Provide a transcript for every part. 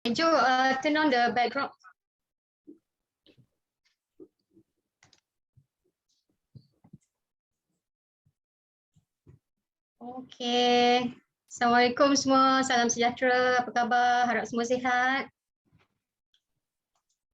Joe, turn on the background. Okay. Assalamualaikum semua. Salam sejahtera. Apa khabar? Harap semua sihat.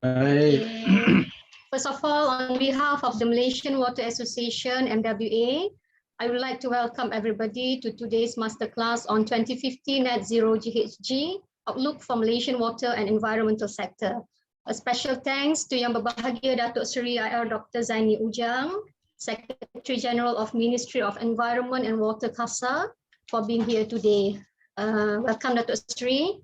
Baik. Okay. First of all, on behalf of the Malaysian Water Association, MWA, I would like to welcome everybody to today's masterclass on 2050 Net Zero GHG, Outlook for Malaysian Water and Environmental Sector. A special thanks to Yang Berbahagia Datuk Seri IR Dr. Zaini Ujang, Secretary General of Ministry of Environment and Water Gsa, for being here today. Welcome Datuk Seri.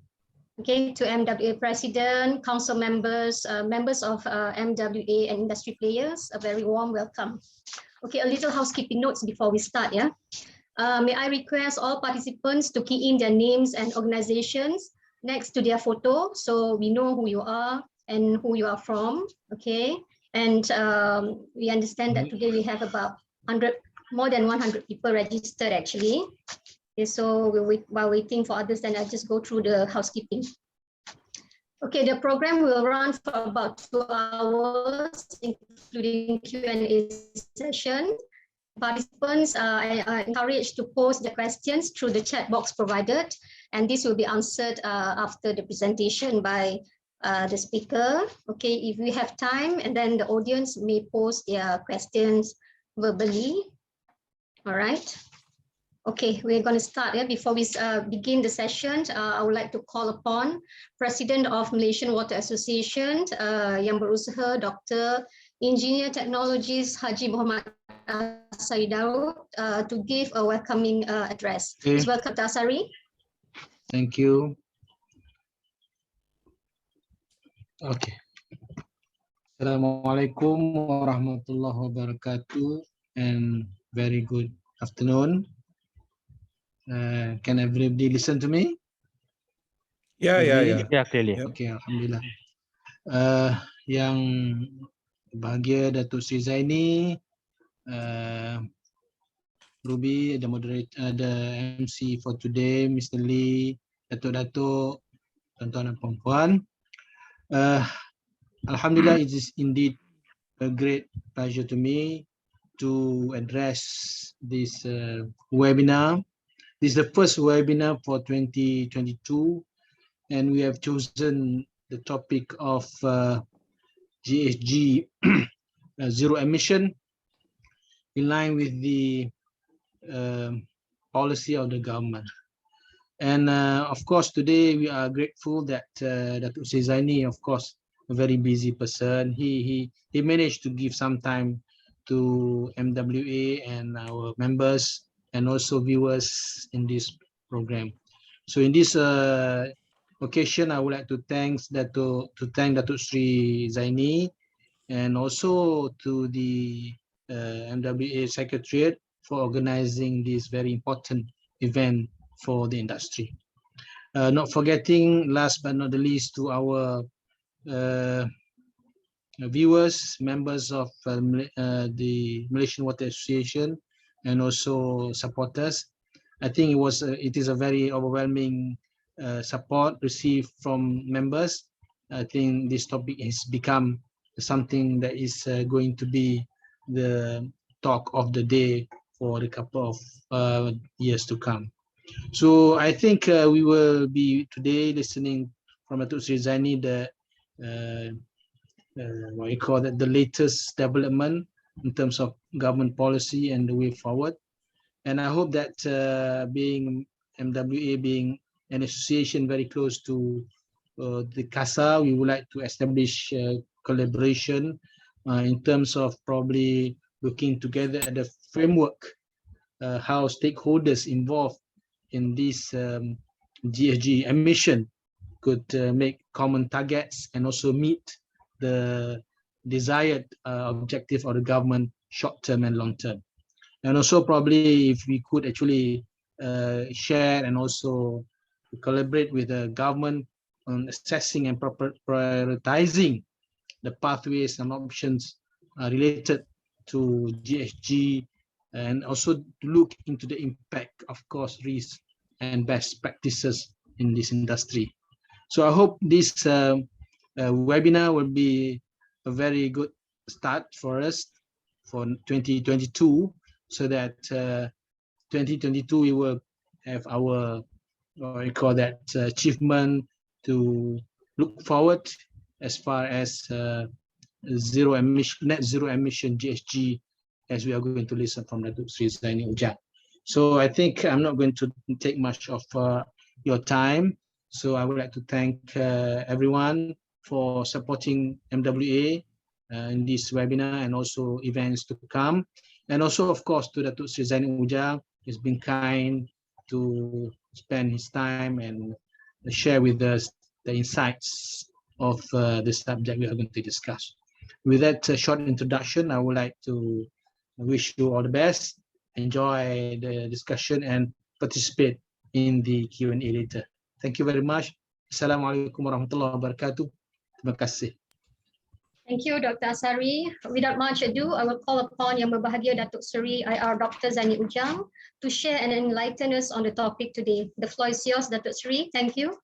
Okay, to MWA President, Council members, members of MWA and industry players, a very warm welcome. Okay, a little housekeeping notes before we start. Yeah, may I request all participants to key in their names and organizations next to their photo, so we know who you are and who you are from. Okay. And we understand that today we have about more than 100 people registered actually. Okay, so while waiting for others, then I'll just go through the housekeeping. Okay, the program will run for about 2 hours, including Q&A session. Participants are encouraged to post their questions through the chat box provided, and this will be answered after the presentation by the speaker. Okay, if we have time, and then the audience may post their questions verbally. All right. Okay, we're going to start. Yeah, before we begin the session, I would like to call upon President of Malaysian Water Association, Yang Berusaha, Dr. Engineer Technologist Haji Muhammad Asari Daud, to give a welcoming address. Okay. Please welcome Asari. Thank you. Okay. Assalamualaikum warahmatullahi wabarakatuh, and very good afternoon. Can everybody listen to me? Yeah, clearly. Okay, alhamdulillah. Yang bahagia Datuk Sri Zaini, Ruby, the moderator, the MC for today, Mr. Lee, Datuk-Datuk, tuan-tuan dan puan-puan. Alhamdulillah, it is indeed a great pleasure to me to address this webinar. This is the first webinar for 2022, and we have chosen the topic of GHG zero emission, in line with the policy of the government. And of course, today we are grateful that Datuk Sri Zaini, of course, a very busy person, he managed to give some time to MWA and our members and also viewers in this program. So in this occasion, I would like to thank Datuk Sri Zaini, and also to the MWA Secretariat for organizing this very important event for the industry. Not forgetting, last but not the least, to our viewers, members of the Malaysian Water Association, and also supporters. I think it is a very overwhelming support received from members. I think this topic has become something that is going to be the talk of the day for a couple of years to come. So I think we will be today listening from Datuk Sri Zaini the what you call that, the latest development in terms of government policy and the way forward. And I hope that being MWA, being an association very close to the Gsa, we would like to establish collaboration in terms of probably looking together at the framework, how stakeholders involved in this GHG emission could make common targets and also meet the desired objective of the government, short-term and long-term. And also probably if we could actually share and also collaborate with the government on assessing and prioritizing the pathways and options related to GHG, and also to look into the impact, of course, risk and best practices in this industry. So I hope this webinar will be a very good start for us for 2022, so that 2022 we will have our, what we call that, achievement to look forward as far as zero emission, net zero emission GHG, as we are going to listen from Datuk Sri Zaini Ujang. So I think I'm not going to take much of your time. So I would like to thank everyone for supporting MWA in this webinar and also events to come. And also, of course, to Datuk Sri Zaini Ujang, he's been kind to spend his time and share with us the insights of the subject we are going to discuss. With that short introduction, I would like to wish you all the best. Enjoy the discussion and participate in the Q&A later. Thank you very much. Assalamualaikum warahmatullahi wabarakatuh. Terima kasih. Thank you, Dr. Asari. Without much ado, I will call upon Yang Berbahagia Datuk Seri IR Dr. Zaini Ujang to share and enlighten us on the topic today. The floor is yours, Datuk Seri. Thank you.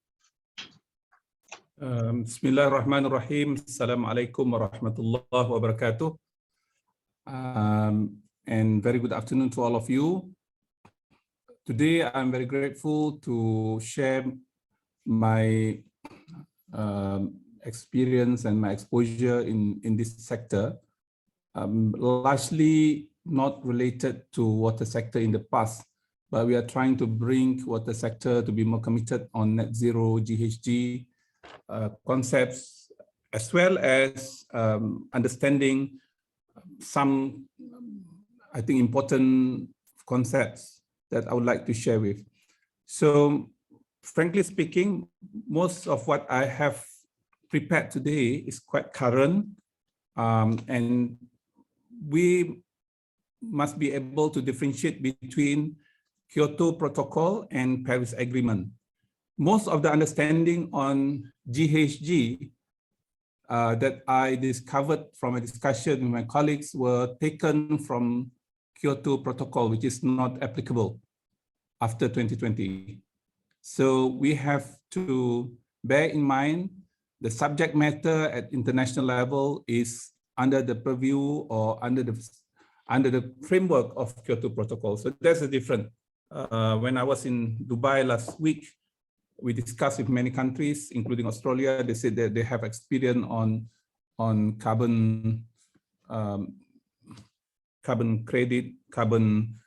Bismillahirrahmanirrahim. Assalamualaikum warahmatullahi wabarakatuh. And very good afternoon to all of you. Today, I'm very grateful to share my experience and my exposure in this sector, largely not related to water sector in the past, but we are trying to bring water sector to be more committed on net zero GHG concepts, as well as understanding some, I think, important concepts that I would like to share with. So, frankly speaking, most of what I have prepared today is quite current, and we must be able to differentiate between Kyoto Protocol and Paris Agreement. Most of the understanding on GHG that I discovered from a discussion with my colleagues were taken from Kyoto Protocol, which is not applicable after 2020. So we have to bear in mind the subject matter at international level is under the purview or under the framework of Kyoto Protocol. So that's the difference. When I was in Dubai last week, we discussed with many countries, including Australia. They said that they have experience on carbon credit, carbon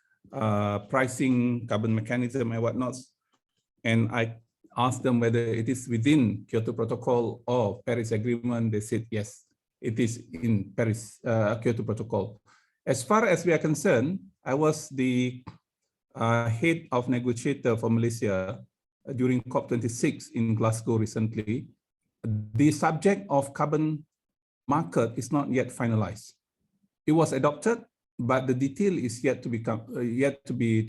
pricing, carbon mechanism, and whatnot. And I asked them whether it is within Kyoto Protocol or Paris Agreement. They said yes, it is in Paris Kyoto Protocol. As far as we are concerned, I was the head of negotiator for Malaysia during COP26 in Glasgow recently. The subject of carbon market is not yet finalized. It was adopted, but the detail is yet to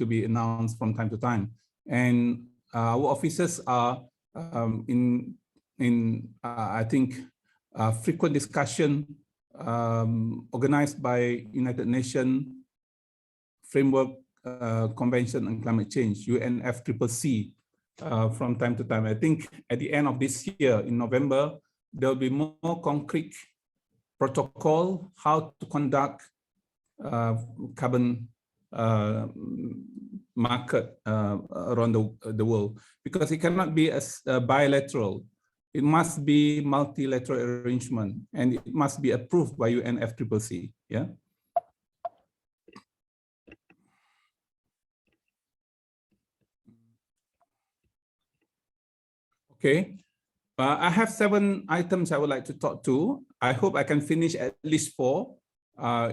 be announced from time to time. And our officers are in I think frequent discussion organized by United Nations Framework Convention on Climate Change, UNFCCC, from time to time. I think at the end of this year, in November, there will be more concrete protocol how to conduct carbon market around the world, because it cannot be as bilateral. It must be multilateral arrangement, and it must be approved by UNFCCC. Yeah. Okay. I have 7 items I would like to talk to. I hope I can finish at least 4.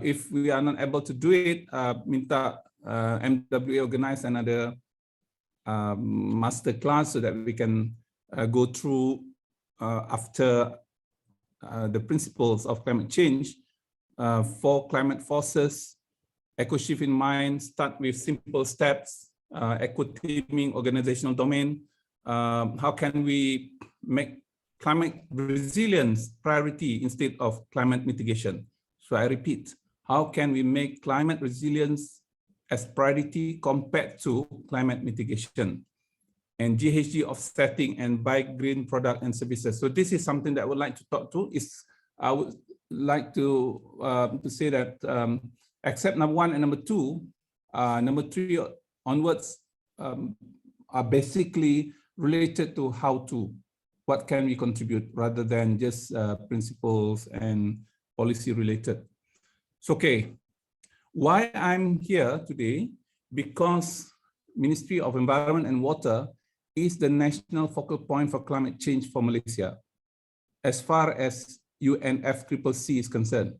If we are not able to do it, minta MWA organize another master class so that we can go through after the principles of climate change, 4 climate forces, eco-shift in mind, start with simple steps, eco-teaming, organizational domain. How can we make climate resilience priority instead of climate mitigation? So I repeat, how can we make climate resilience as priority compared to climate mitigation? and GHG offsetting, and buy green product and services. So this is something that I would like to talk to. I would like to say that except number 1 and number 2, number 3 onwards are basically related to how to, what can we contribute, rather than just principles and policy related. So, okay, why I'm here today, because Ministry of Environment and Water is the national focal point for climate change for Malaysia, as far as UNFCCC is concerned,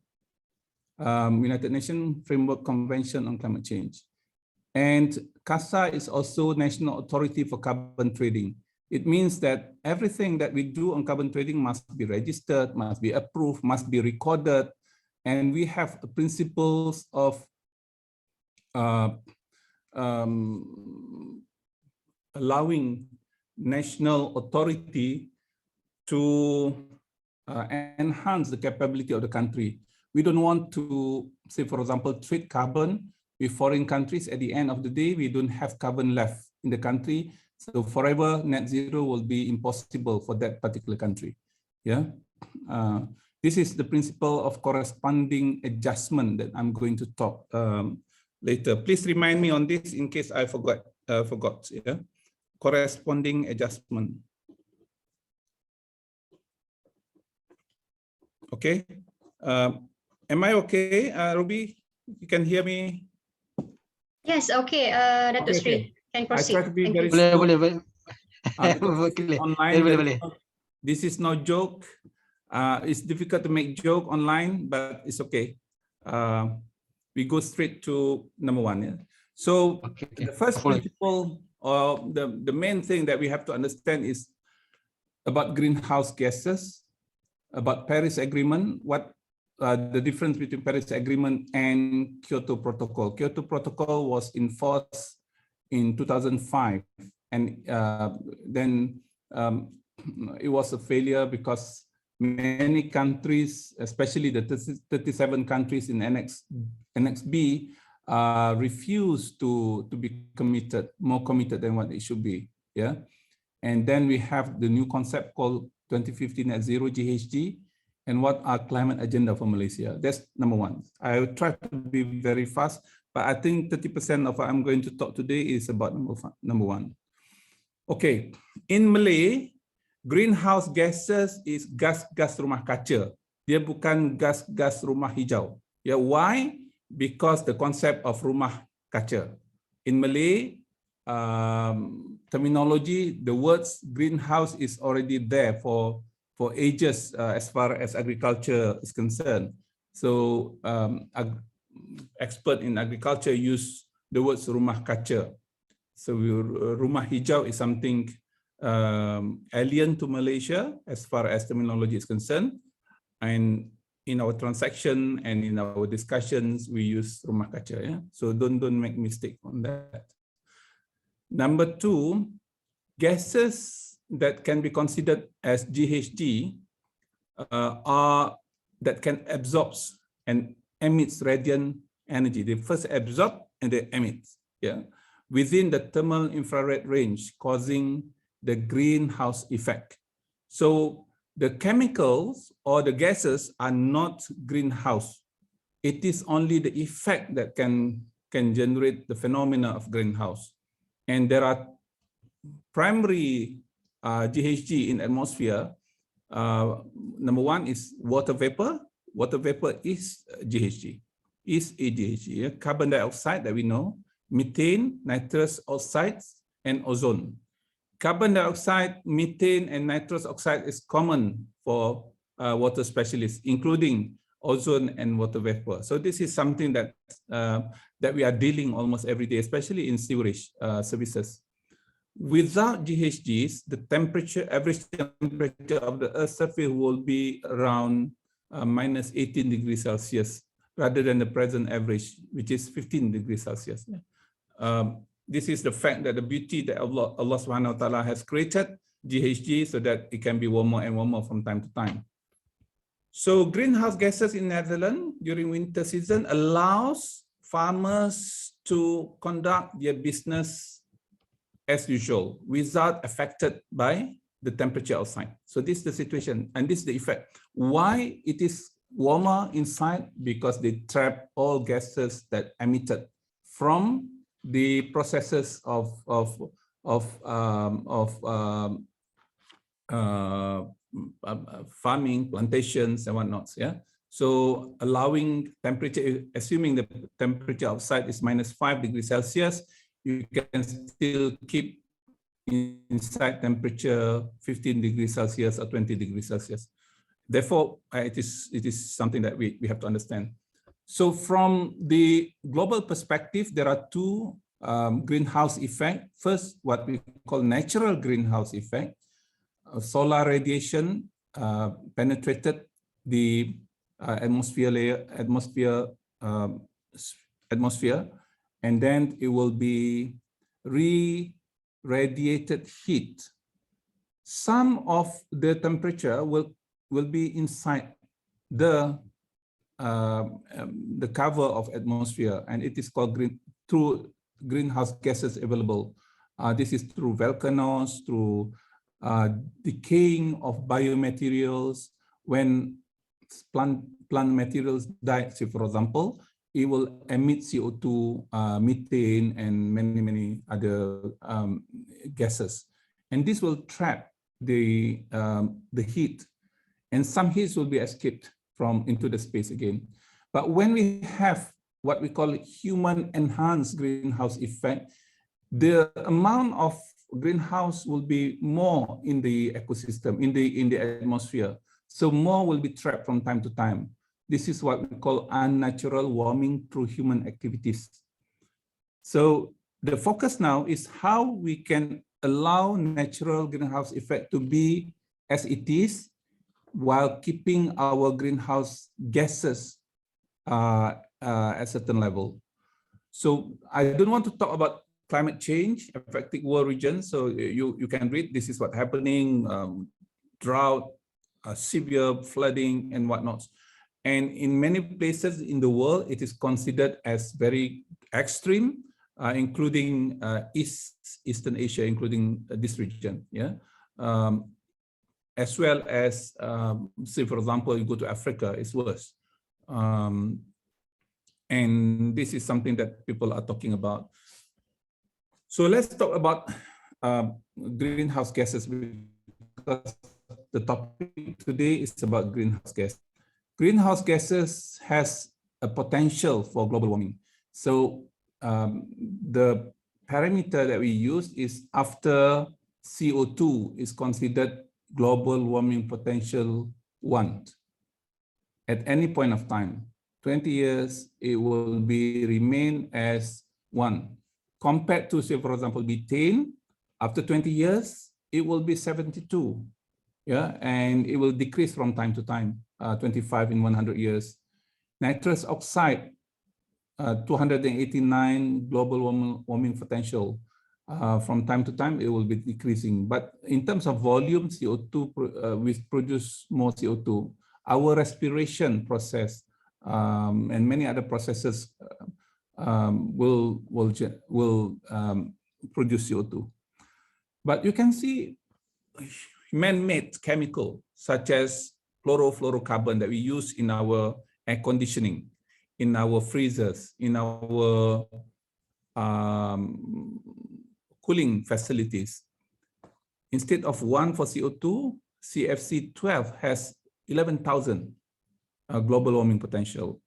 United Nations Framework Convention on Climate Change. And Gsa is also National Authority for Carbon Trading. It means that everything that we do on carbon trading must be registered, must be approved, must be recorded. And we have principles of allowing national authority to enhance the capability of the country. We don't want to, say, for example, trade carbon with foreign countries. At the end of the day, we don't have carbon left in the country. So forever net zero will be impossible for that particular country. Yeah. This is the principle of corresponding adjustment that I'm going to talk later. Please remind me on this in case I forgot. Yeah. Corresponding adjustment. Okay. Am I okay, Ruby? You can hear me? Yes, okay. Dato' Sri, can proceed. I try to be very Boleh. online. This is no joke. It's difficult to make joke online, but it's okay. We go straight to number 1. Yeah? So the first principle, or the main thing that we have to understand is about greenhouse gases, about Paris Agreement, what the difference between Paris Agreement and Kyoto Protocol. Kyoto Protocol was enforced in 2005, and then it was a failure because many countries, especially the 37 countries in Annex B, refused to be committed, more committed than what it should be. Yeah, and then we have the new concept called 2050 Net Zero GHG, and what are climate agenda for Malaysia. That's number 1. I will try to be very fast, but I think 30% of what I'm going to talk today is about number 1. Okay, in Malay, greenhouse gases is gas rumah kaca. Dia bukan gas rumah hijau. Yeah, why? Because the concept of rumah kaca. In Malay terminology, the words greenhouse is already there for ages as far as agriculture is concerned. So expert in agriculture use the words rumah kaca. So rumah hijau is something alien to Malaysia as far as terminology is concerned. And in our transaction and in our discussions, we use rumah kaca. Yeah? So don't make mistake on that. Number 2, gases that can be considered as GHG are that can absorb and emits radiant energy. They first absorb and they emit, yeah, within the thermal infrared range, causing the greenhouse effect. So the chemicals or the gases are not greenhouse. It is only the effect that can generate the phenomena of greenhouse. And there are primary GHG in atmosphere. Number 1 is water vapor. Water vapor is GHG, is a GHG. Yeah? Carbon dioxide that we know, methane, nitrous oxides, and ozone. Carbon dioxide, methane, and nitrous oxide is common for water specialists, including ozone and water vapor. So this is something that that we are dealing almost every day, especially in sewerage services. Without GHGs, the average temperature of the Earth's surface will be around minus 18 degrees Celsius, rather than the present average, which is 15 degrees Celsius. This is the fact that the beauty that Allah Subhanahu wa Ta'ala has created GHG so that it can be warmer and warmer from time to time. So greenhouse gases in Netherlands during winter season allows farmers to conduct their business as usual without affected by the temperature outside. So this is the situation, and this is the effect. Why it is warmer inside? Because they trap all gases that emitted from the processes of farming, plantations, and whatnot. Yeah. So allowing temperature, assuming the temperature outside is -5 degrees Celsius, you can still keep inside temperature 15 degrees Celsius or 20 degrees Celsius. Therefore, it is something that we have to understand. So from the global perspective, there are two greenhouse effects. First, what we call natural greenhouse effect. Solar radiation penetrated the atmosphere, and then it will be radiated heat. Some of the temperature will be inside the cover of atmosphere, and it is called through greenhouse gases available. This is through volcanoes, through decaying of biomaterials. When plant materials die, say for example, it will emit CO2, methane, and many other gases, and this will trap the heat, and some heat will be escaped from into the space again. But when we have what we call human enhanced greenhouse effect, the amount of greenhouse will be more in the ecosystem, in the atmosphere. So more will be trapped from time to time. This is what we call unnatural warming through human activities. So the focus now is how we can allow natural greenhouse effect to be as it is, while keeping our greenhouse gases at a certain level. So I don't want to talk about climate change affecting world regions. So you can read, this is what's happening, drought, severe flooding and whatnot. And in many places in the world, it is considered as very extreme, including Eastern Asia, including this region. Yeah. As well as, say, for example, you go to Africa, it's worse. And this is something that people are talking about. So let's talk about greenhouse gases, because the topic today is about greenhouse gas. Greenhouse gases has a potential for global warming. So the parameter that we use is after CO2 is considered global warming potential 1. At any point of time, 20 years, it will be remain as 1. Compared to, say, for example, methane, after 20 years, it will be 72. Yeah, and it will decrease from time to time, 25 in 100 years. Nitrous oxide, 289 global warming potential. From time to time, it will be decreasing. But in terms of volume, CO2, we produce more CO2. Our respiration process and many other processes will produce CO2. But you can see man-made chemical such as chlorofluorocarbon that we use in our air conditioning, in our freezers, in our cooling facilities. Instead of 1 for CO2, CFC 12 has 11,000 global warming potential.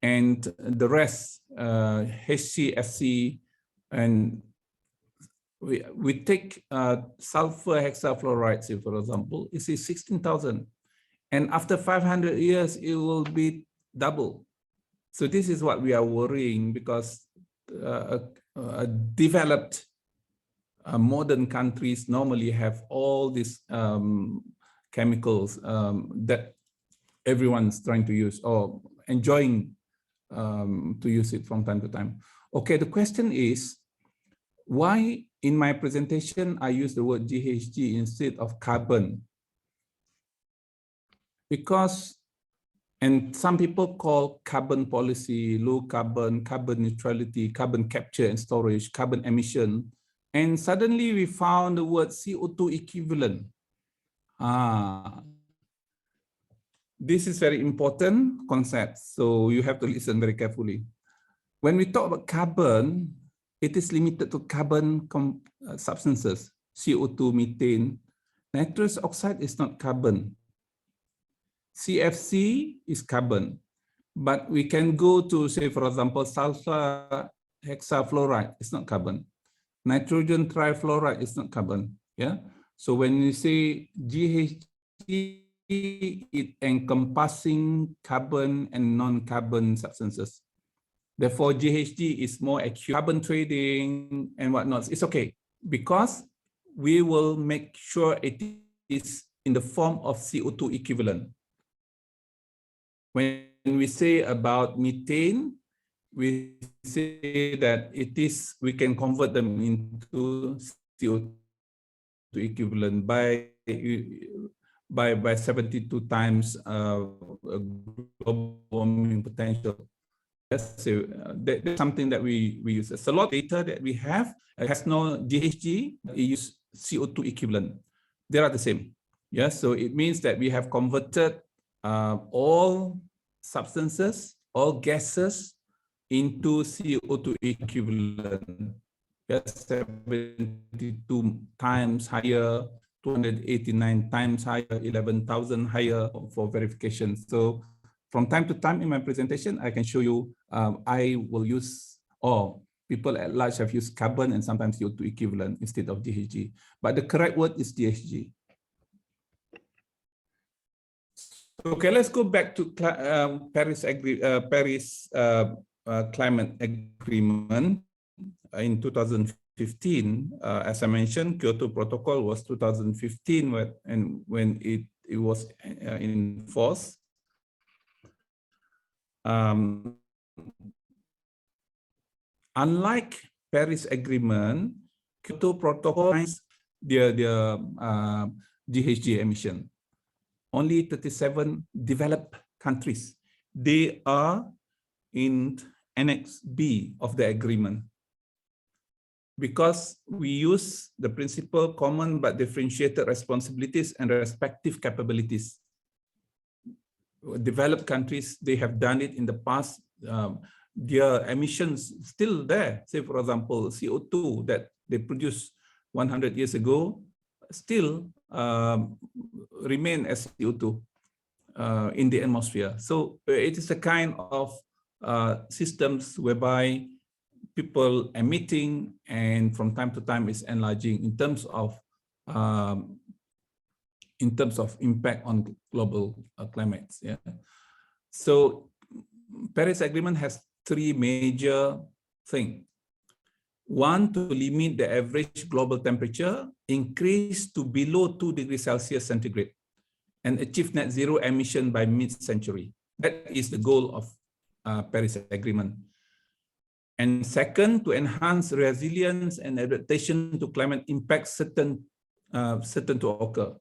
And the rest, HCFC, and we take sulfur hexafluoride, say, for example, it is 16,000. And after 500 years, it will be double. So this is what we are worrying, because developed modern countries normally have all these chemicals that everyone's trying to use or enjoying to use it from time to time. Okay, the question is, why in my presentation I use the word GHG instead of carbon? Because, and some people call carbon policy, low carbon, carbon neutrality, carbon capture and storage, carbon emission. And suddenly we found the word CO2 equivalent. This is very important concept, so you have to listen very carefully. When we talk about carbon, it is limited to carbon substances, CO2, methane. Nitrous oxide is not carbon. CFC is carbon, but we can go to, say, for example, sulfur hexafluoride, it's not carbon. Nitrogen trifluoride is not carbon. Yeah. So when you say GHG, it encompassing carbon and non-carbon substances. Therefore, GHG is more acute. Carbon trading and whatnot, it's okay, because we will make sure it is in the form of CO2 equivalent. When we say about methane, we say that it is, we can convert them into CO2 equivalent by 72 times global warming potential. That's something that we use. It's a lot of data that we have. It has no GHG, it uses CO2 equivalent. They are the same. Yes, so it means that we have converted all substances, all gases into CO2 equivalent. Yes, 72 times higher, 289 times higher, 11,000 higher for verification. So from time to time in my presentation, I can show you, I will use, or people at large have used carbon and sometimes CO2 equivalent instead of GHG. But the correct word is GHG. Okay, let's go back to Paris Climate Agreement in 2015. As I mentioned, Kyoto Protocol was 2015 when it was in force. Unlike Paris Agreement, Kyoto Protocol has the GHG emission. Only 37 developed countries, they are in Annex B of the agreement. Because we use the principle common but differentiated responsibilities and respective capabilities. Developed countries, they have done it in the past. Their emissions still there. Say, for example, CO2 that they produced 100 years ago still remain as CO2 in the atmosphere. So it is a kind of systems whereby people emitting and from time to time is enlarging in terms of impact on global climates. Yeah. So Paris Agreement has three major things. One, to limit the average global temperature increase to below 2 degrees Celsius centigrade and achieve net zero emission by mid-century. That is the goal of Paris Agreement. And second, to enhance resilience and adaptation to climate impacts certain to occur.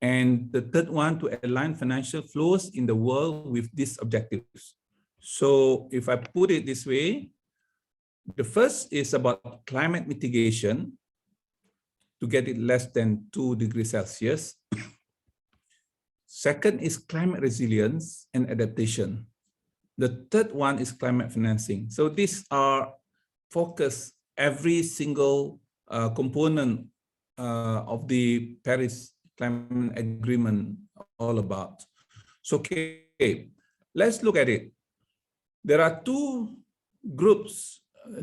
And the third one, to align financial flows in the world with these objectives. So if I put it this way, the first is about climate mitigation to get it less than 2 degrees Celsius. Second is climate resilience and adaptation. The third one is climate financing. So these are focused every single component of the Paris Climate Agreement all about. So, okay, let's look at it. There are two groups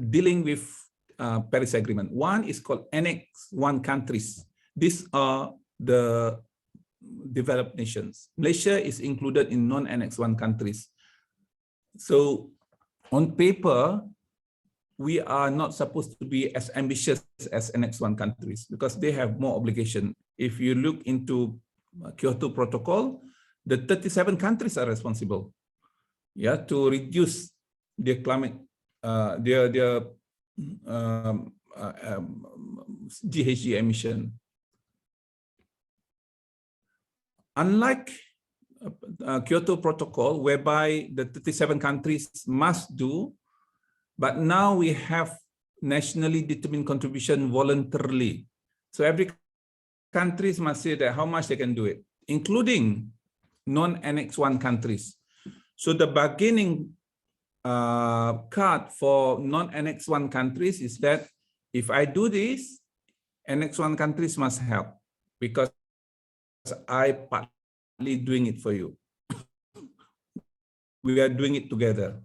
dealing with Paris Agreement. One is called Annex 1 countries. These are the developed nations. Malaysia is included in non-Annex 1 countries. So on paper, we are not supposed to be as ambitious as Annex 1 countries because they have more obligation. If you look into Kyoto Protocol, the 37 countries are responsible, yeah, to reduce their climate, their GHG emission. Unlike Kyoto Protocol, whereby the 37 countries must do, but now we have nationally determined contribution voluntarily. So every countries must say that how much they can do it, including non-Annex 1 countries. So the bargaining card for non-Annex 1 countries is that if I do this, Annex 1 countries must help because I partly doing it for you. We are doing it together.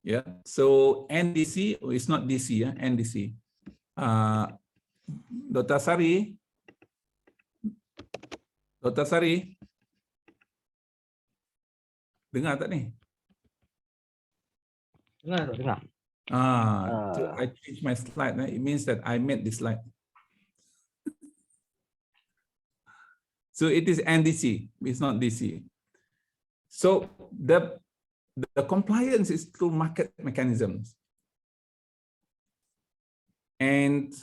Yeah. So NDC, it's not DC, yeah? NDC. Dr. Sari, dengar tak ni? Dengar. I changed my slide. It means that I made this slide. So it is NDC, it's not DC. So the compliance is through market mechanisms and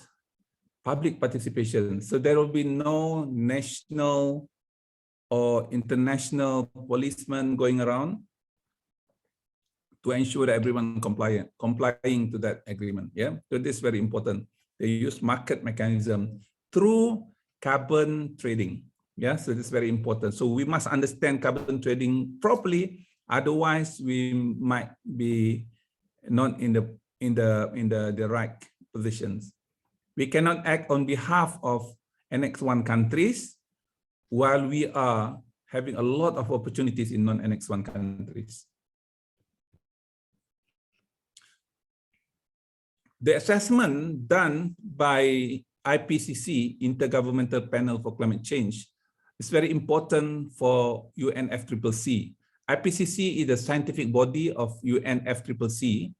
public participation. So there will be no national or international policemen going around to ensure that everyone complying to that agreement. Yeah, so this is very important. They use market mechanism through carbon trading. Yeah, so this is very important. So we must understand carbon trading properly. Otherwise, we might be not in the right positions. We cannot act on behalf of Annex 1 countries while we are having a lot of opportunities in non-Annex 1 countries. The assessment done by IPCC, Intergovernmental Panel for Climate Change, is very important for UNFCCC. IPCC is the scientific body of UNFCCC,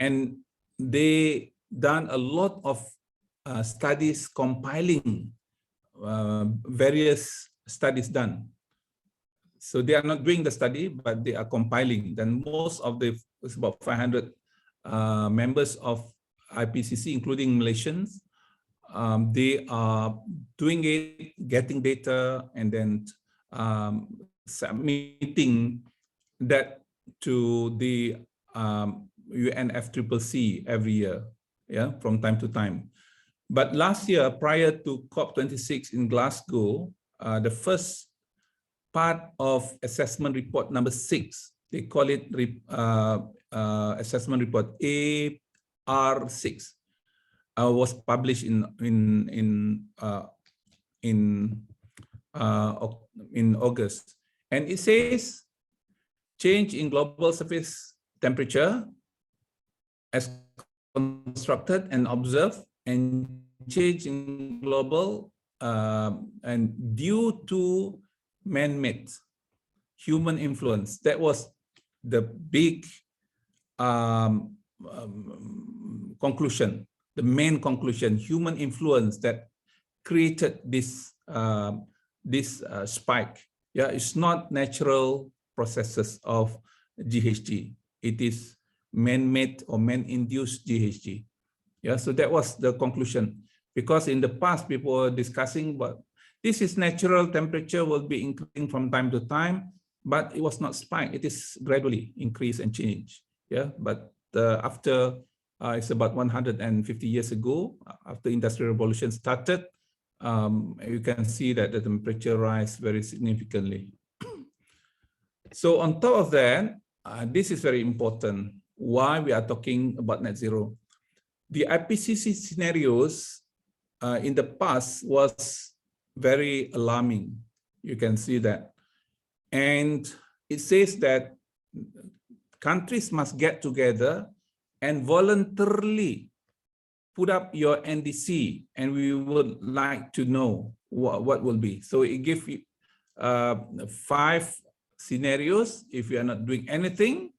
and they done a lot of studies compiling various studies done. So they are not doing the study, but they are compiling. Then most of the, it's about 500 members of IPCC, including Malaysians, they are doing it, getting data, and then submitting that to the UNFCCC every year, yeah, from time to time. But last year, prior to COP26 in Glasgow, the first part of assessment report number 6, they call it assessment report AR6, was published in August, and it says change in global surface temperature as constructed and observed, and change in global and due to man-made human influence. That was the big conclusion, the main conclusion, human influence that created this spike. Yeah, it's not natural processes of GHG. It is man-made or man-induced GHG. Yeah, so that was the conclusion. Because in the past, people were discussing, but this is natural, temperature will be increasing from time to time, but it was not spike. It is gradually increase and change. Yeah, but after it's about 150 years ago, after Industrial Revolution started, you can see that the temperature rise very significantly. So on top of that, this is very important. Why we are talking about net zero? The IPCC scenarios in the past was very alarming. You can see that. And it says that countries must get together and voluntarily put up your NDC, and we would like to know what will be. So it gives you 5 scenarios. If you are not doing anything,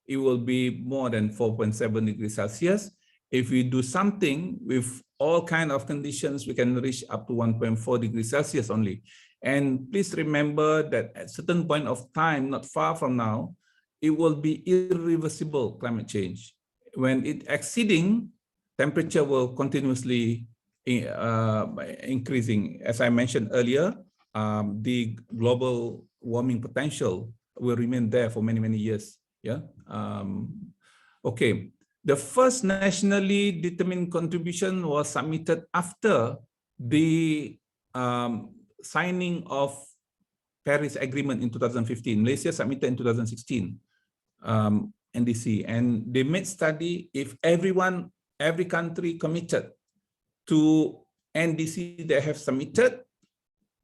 it will be more than 4.7 degrees Celsius. If we do something with all kinds of conditions, we can reach up to 1.4 degrees Celsius only. And please remember that at a certain point of time, not far from now, it will be irreversible climate change. When it exceeding, temperature will continuously increasing. As I mentioned earlier, the global warming potential will remain there for many, many years. Yeah. Okay. The first nationally determined contribution was submitted after the signing of Paris Agreement in 2015. Malaysia submitted in 2016 NDC, and they made study if every country committed to NDC they have submitted,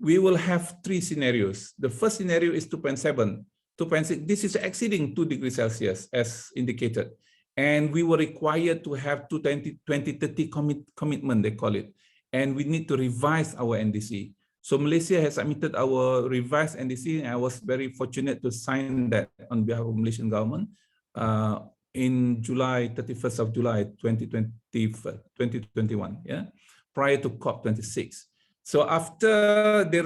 we will have 3 scenarios. The first scenario is 2.7, 2.6. This is exceeding 2 degrees Celsius as indicated. And we were required to have 2030 commitment, they call it. And we need to revise our NDC. So Malaysia has submitted our revised NDC, and I was very fortunate to sign that on behalf of Malaysian government in 31st of July 2021, yeah, prior to COP26. So after they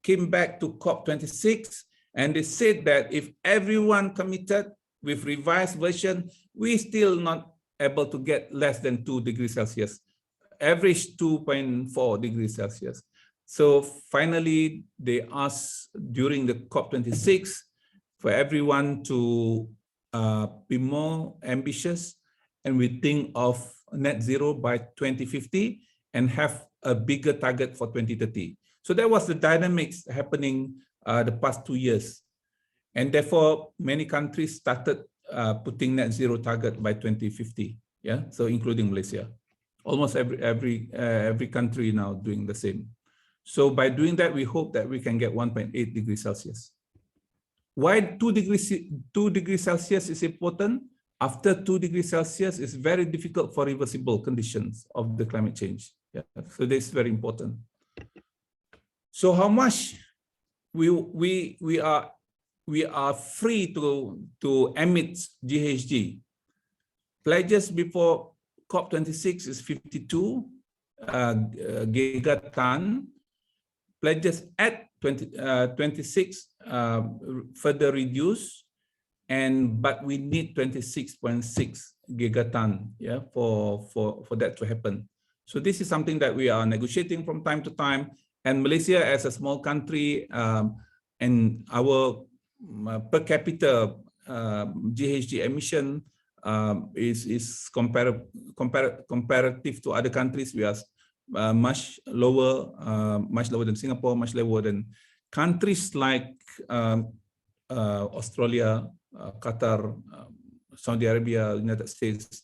came back to COP26, and they said that if everyone committed with revised version, we still not able to get less than 2 degrees Celsius, average 2.4 degrees Celsius. So finally, they asked during the COP26 for everyone to be more ambitious, and we think of net zero by 2050 and have a bigger target for 2030. So that was the dynamics happening the past 2 years. And therefore, many countries started putting net zero target by 2050. Yeah, so including Malaysia. Almost every country now doing the same. So by doing that, we hope that we can get 1.8 degrees Celsius. Why 2 degrees Celsius is important? After 2 degrees Celsius, it's very difficult for reversible conditions of the climate change. Yeah, so this is very important. So how much we are free to emit GHG? Pledges before COP26 is 52 gigaton. Pledges at 26 further reduced, but we need 26.6 gigaton, yeah, for that to happen. So this is something that we are negotiating from time to time. And Malaysia, as a small country, and our per capita GHG emission is comparative to other countries. We are much lower than Singapore, much lower than countries like Australia, Qatar, Saudi Arabia, United States,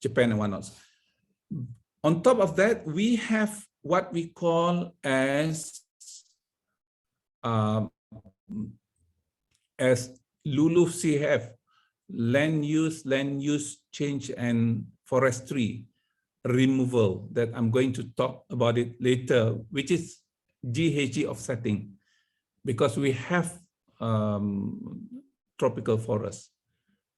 Japan, and whatnot. On top of that, we have what we call as LULUCF, land use change and forestry removal, that I'm going to talk about it later, which is GHG offsetting, because we have tropical forests.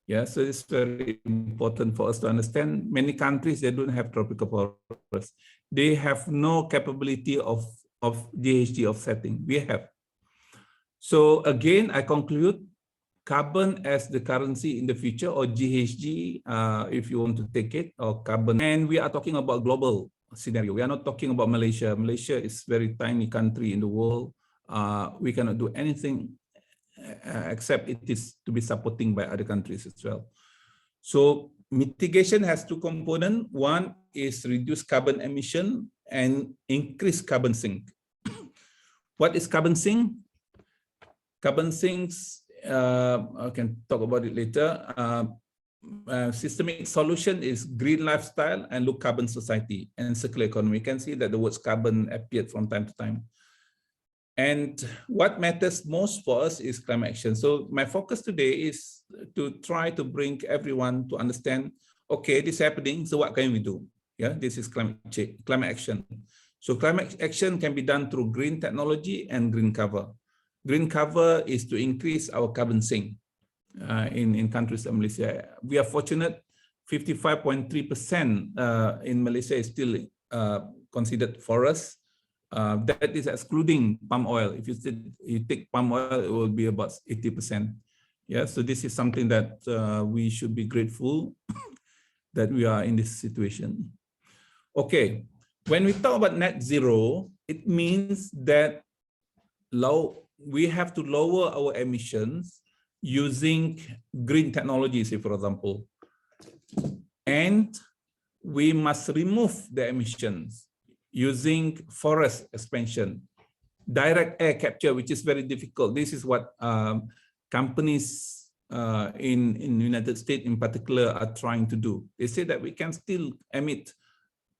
Yeah, so it's very important for us to understand. Many countries, they don't have tropical forests. They have no capability of GHG offsetting. We have. So again, I conclude, carbon as the currency in the future, or GHG, if you want to take it, or carbon. And we are talking about global scenario. We are not talking about Malaysia. Malaysia is a very tiny country in the world. We cannot do anything except it is to be supporting by other countries as well. So mitigation has 2 components. One is reduce carbon emission and increase carbon sink. What is carbon sink? Carbon sinks, I can talk about it later. Systemic solution is green lifestyle and low carbon society and circular economy. You can see that the words carbon appeared from time to time. And what matters most for us is climate action. So my focus today is to try to bring everyone to understand, okay, this is happening, so what can we do? Yeah, this is climate action. So climate action can be done through green technology and green cover. Green cover is to increase our carbon sink in countries like Malaysia. We are fortunate, 55.3% in Malaysia is still considered forest. That is excluding palm oil. If you take palm oil, it will be about 80%. Yeah, so this is something that we should be grateful that we are in this situation. Okay, when we talk about net zero, it means that we have to lower our emissions using green technologies, for example. And we must remove the emissions using forest expansion, direct air capture, which is very difficult. This is what companies in the United States in particular are trying to do. They say that we can still emit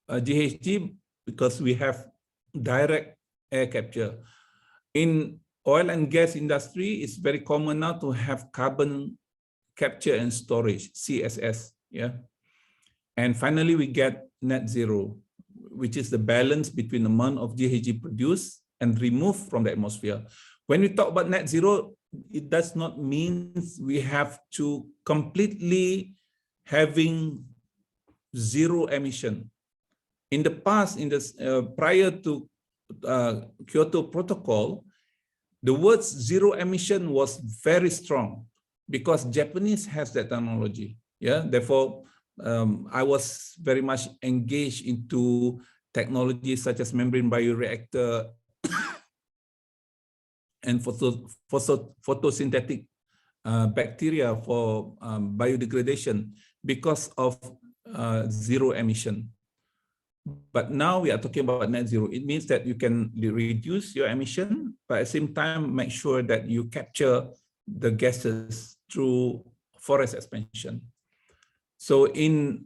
GHG because we have direct air capture. In oil and gas industry, it's very common now to have carbon capture and storage, CSS. Yeah. And finally, we get net zero, which is the balance between the amount of GHG produced and removed from the atmosphere. When we talk about net zero, it does not mean we have to completely having zero emission. In the past, prior to Kyoto Protocol, the words zero emission was very strong because Japanese has that technology. Yeah, therefore, I was very much engaged into technologies such as membrane bioreactor and photosynthetic bacteria for biodegradation because of zero emission. But now we are talking about net zero. It means that you can reduce your emission, but at the same time, make sure that you capture the gases through forest expansion. So in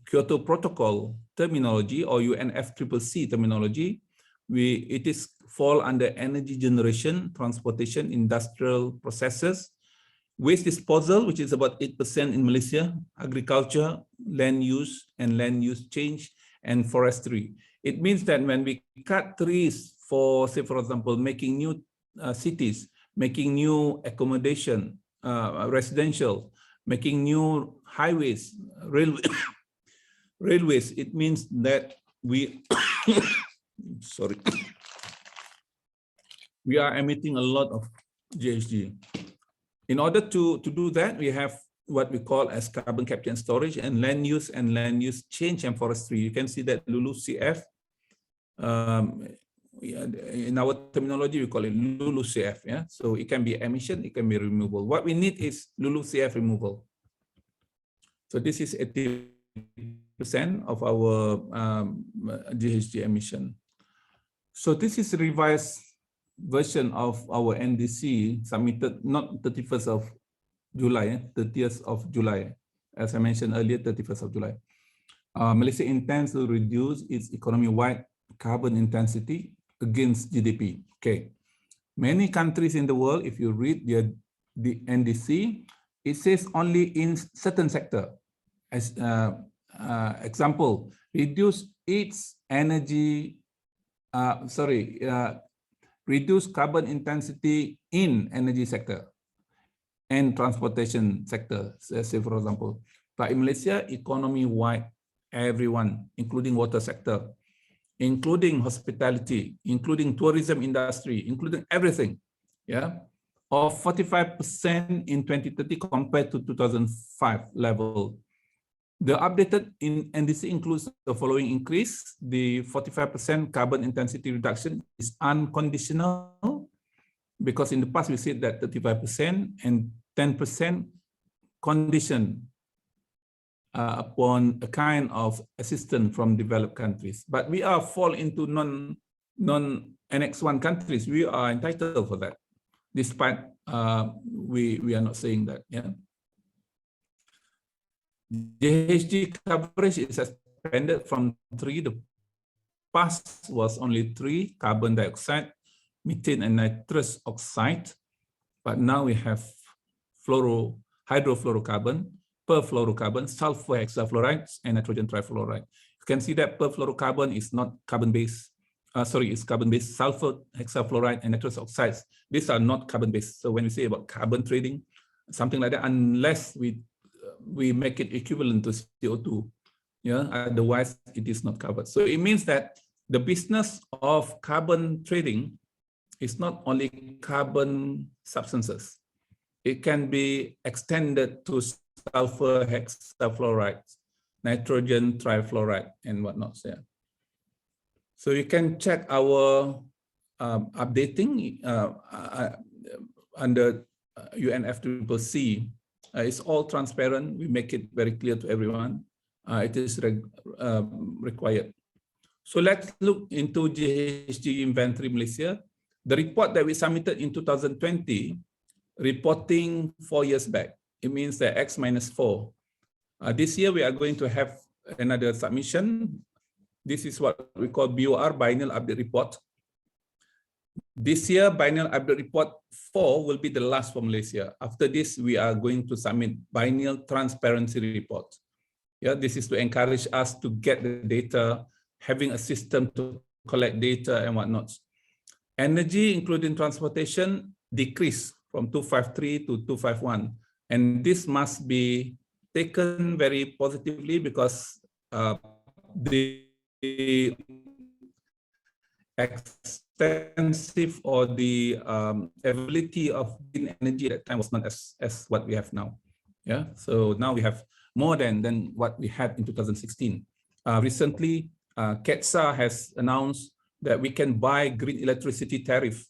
Kyoto Protocol terminology or UNFCCC terminology, it is fall under energy generation, transportation, industrial processes, waste disposal, which is about 8% in Malaysia, agriculture, land use and land use change, and forestry. It means that when we cut trees for, say, for example, making new cities, making new accommodation, residential, making new highways, railways, it means that we, sorry, we are emitting a lot of GHG. In order to do that, we have what we call as carbon capture and storage and land use change and forestry. You can see that LULUCF. In our terminology, we call it LULUCF. Yeah, so it can be emission, it can be removal. What we need is LULUCF removal. So this is 80% of our GHG emission. So this is a revised version of our NDC submitted not 31st of July, 30th of July. As I mentioned earlier, 31st of July. Malaysia intends to reduce its economy-wide carbon intensity against GDP. Okay. Many countries in the world, if you read the NDC, it says only in certain sector. As example, reduce its energy, reduce carbon intensity in energy sector and transportation sector, say for example. But in Malaysia, economy-wide, everyone, including water sector, including hospitality, including tourism industry, including everything, yeah, of 45% in 2030 compared to 2005 level. The updated NDC includes the following increase. The 45% carbon intensity reduction is unconditional because in the past we said that 35% and 10% condition upon a kind of assistance from developed countries. But we are fall into non-Annex 1 countries. We are entitled for that, despite we are not saying that. Yeah. GHG coverage is expanded from 3. The past was only 3: carbon dioxide, methane, and nitrous oxide. But now we have hydrofluorocarbon, perfluorocarbon, sulfur hexafluorides, and nitrogen trifluoride. You can see that perfluorocarbon is not carbon-based. It's carbon-based. Sulfur hexafluoride and nitrous oxides, these are not carbon-based. So when we say about carbon trading, something like that, unless we make it equivalent to CO2, yeah, otherwise it is not covered. So it means that the business of carbon trading is not only carbon substances. It can be extended to sulfur hexafluoride, nitrogen trifluoride, and whatnot. Yeah. So you can check our updating under UNFCCC It's all transparent. We make it very clear to everyone. It is required. So let's look into Ghg Inventory Malaysia. The report that we submitted in 2020, reporting 4 years back. It means that X minus 4. This year we are going to have another submission. This is what we call BOR, Biennial Update Report. This year, Biennial Update Report 4 will be the last for Malaysia. After this, we are going to submit Biennial Transparency Report. Yeah, this is to encourage us to get the data, having a system to collect data and whatnot. Energy, including transportation, decreased from 253 to 251. And this must be taken very positively because the extensive or the availability of green energy at that time was not as what we have now. Yeah, so now we have more than what we had in 2016. Recently, Gsa has announced that we can buy green electricity tariff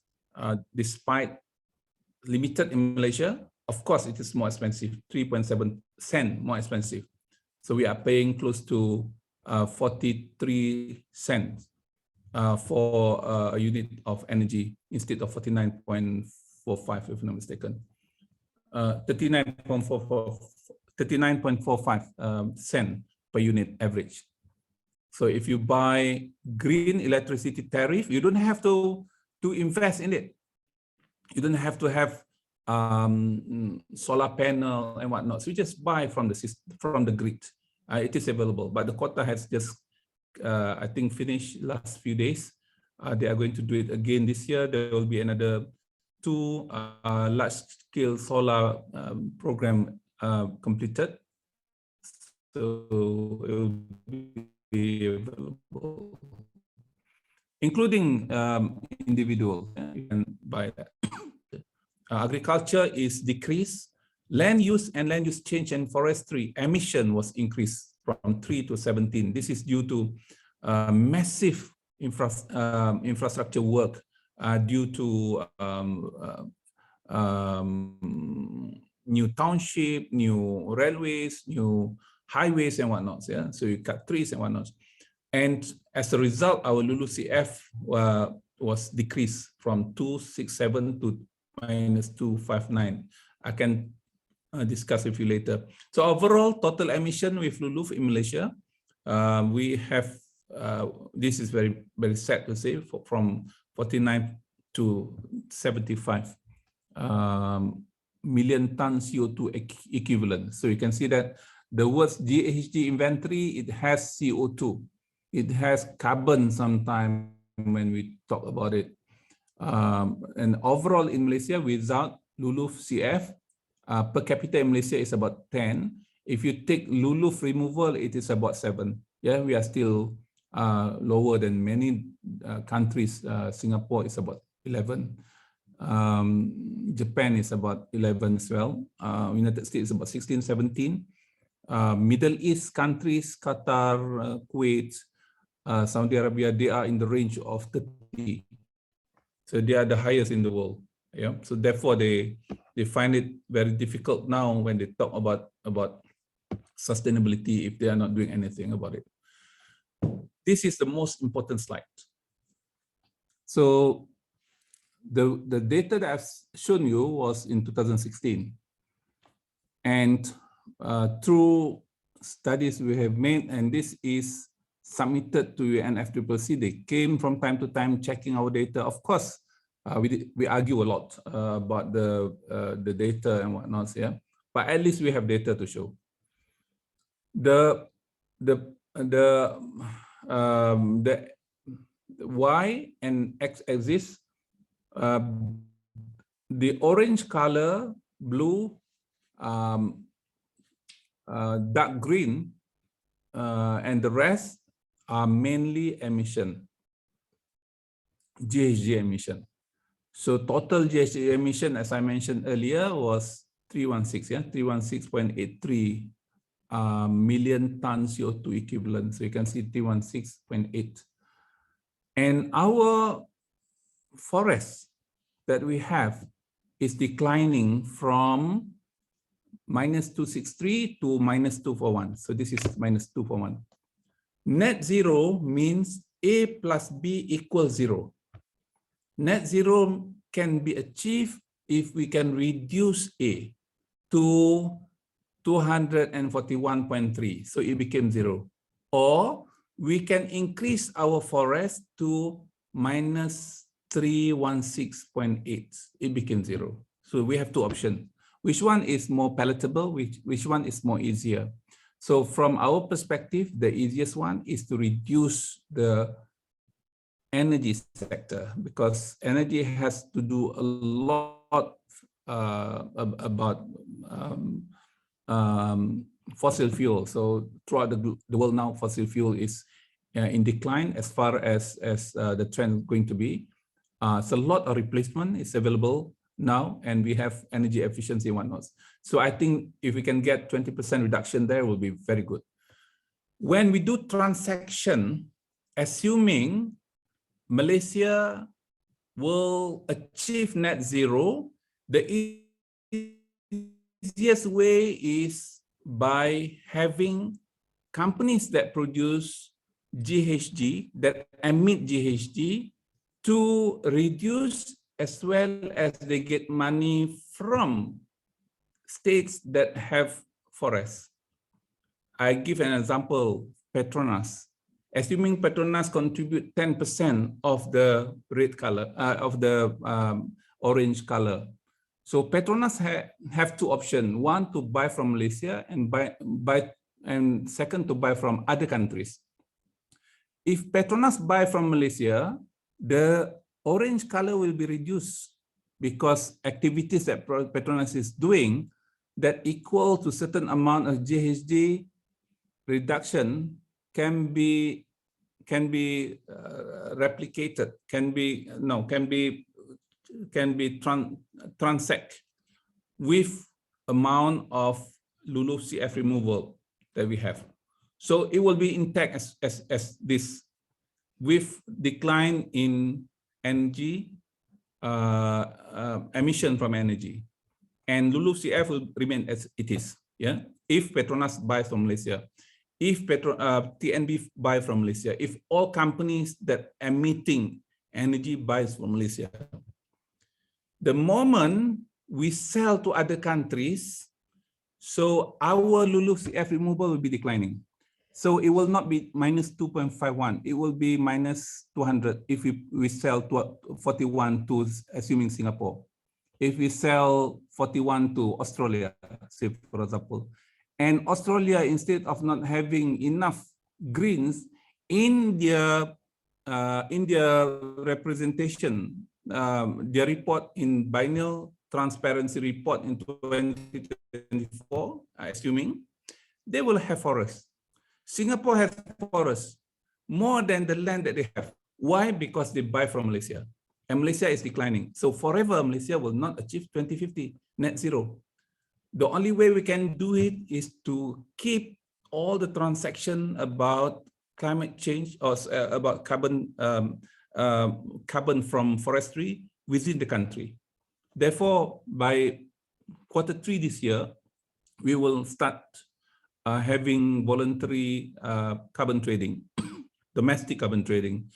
despite limited in Malaysia. Of course, it is more expensive, 3.7 cents more expensive. So we are paying close to 43 cents for a unit of energy instead of 49.45, if I'm not mistaken. 39.45 cents per unit average. So if you buy green electricity tariff, you don't have to invest in it. You don't have to have solar panel and whatnot. So you just buy from the system, from the grid. It is available, but the quota has just, I think, finished last few days. They are going to do it again this year. There will be another 2 large-scale solar program completed. So it will be available, including individual. You can buy that. Agriculture is decreased. Land use and land use change and forestry emission was increased from 3 to 17. This is due to massive infrastructure work due to new township, new railways, new highways and whatnot. Yeah, so you cut trees and whatnot. And as a result, our LULUCF was decreased from 267 to -259. I can discuss with you later. So overall, total emission with LULUF in Malaysia, we have, this is very, very sad to say, from 49 to 75 million tons CO2 equivalent. So you can see that the words Ghg inventory, it has CO2. It has carbon sometime when we talk about it. And overall in Malaysia, without LULUF CF, per capita in Malaysia is about 10. If you take LULUF removal, it is about 7. Yeah, we are still lower than many countries. Singapore is about 11. Japan is about 11 as well. United States is about 16, 17. Middle East countries, Qatar, Kuwait, Saudi Arabia, they are in the range of 30. So they are the highest in the world. Yeah. So therefore they find it very difficult now when they talk about sustainability if they are not doing anything about it. This is the most important slide. So the data that I've shown you was in 2016. And through studies we have made, and this is submitted to UNFCCC, they came from time to time checking our data. Of course, we argue a lot about the data and whatnot, yeah. But at least we have data to show. The Y and X axis, the orange color, blue, dark green, and the rest are mainly emission, Ghg emission. So total Ghg emission, as I mentioned earlier, was 316, yeah, 316.83 million tons CO2 equivalent. So you can see 316.8. And our forest that we have is declining from minus 263 to minus 241. So this is minus 241. Net zero means A plus B equals 0. Net zero can be achieved if we can reduce A to 241.3, so it became 0. Or we can increase our forest to minus 316.8, it became 0. So we have two options. Which one is more palatable? Which one is more easier? So from our perspective, the easiest one is to reduce the energy sector, because energy has to do a lot about fossil fuel. So throughout the world now, fossil fuel is in decline as far as the trend is going to be. So a lot of replacement is available now, and we have energy efficiency and whatnot. So I think if we can get 20% reduction there, will be very good. When we do transaction, assuming Malaysia will achieve net zero, the easiest way is by having companies that produce GHG, that emit GHG, to reduce as well as they get money from states that have forests. I give an example, Petronas. Assuming Petronas contribute 10% of the red color, of the orange color. So Petronas have two options: one, to buy from Malaysia, and and second, to buy from other countries. If Petronas buy from Malaysia, the orange color will be reduced because activities that Petronas is doing that equal to certain amount of GHG reduction can be replicated, can be transact with amount of LULUCF removal that we have. So it will be intact as this, with decline in energy emission from energy, and LULUCF will remain as it is. Yeah, if Petronas buys from Malaysia, if TNB buy from Malaysia, if all companies that emitting energy buys from Malaysia, the moment we sell to other countries, so our LULUCF removal will be declining. So it will not be minus 2.51, it will be minus 200 if we sell to 41 to, assuming Singapore. If we sell 41 to Australia, say for example, and Australia, instead of not having enough greens in their representation, their report in biennial transparency report in 2024, assuming they will have forests. Singapore has forests more than the land that they have. Why? Because they buy from Malaysia, and Malaysia is declining. So forever, Malaysia will not achieve 2050 net zero. The only way we can do it is to keep all the transaction about climate change or about carbon from forestry within the country. Therefore, by Q3 this year, we will start having voluntary carbon trading, domestic carbon trading.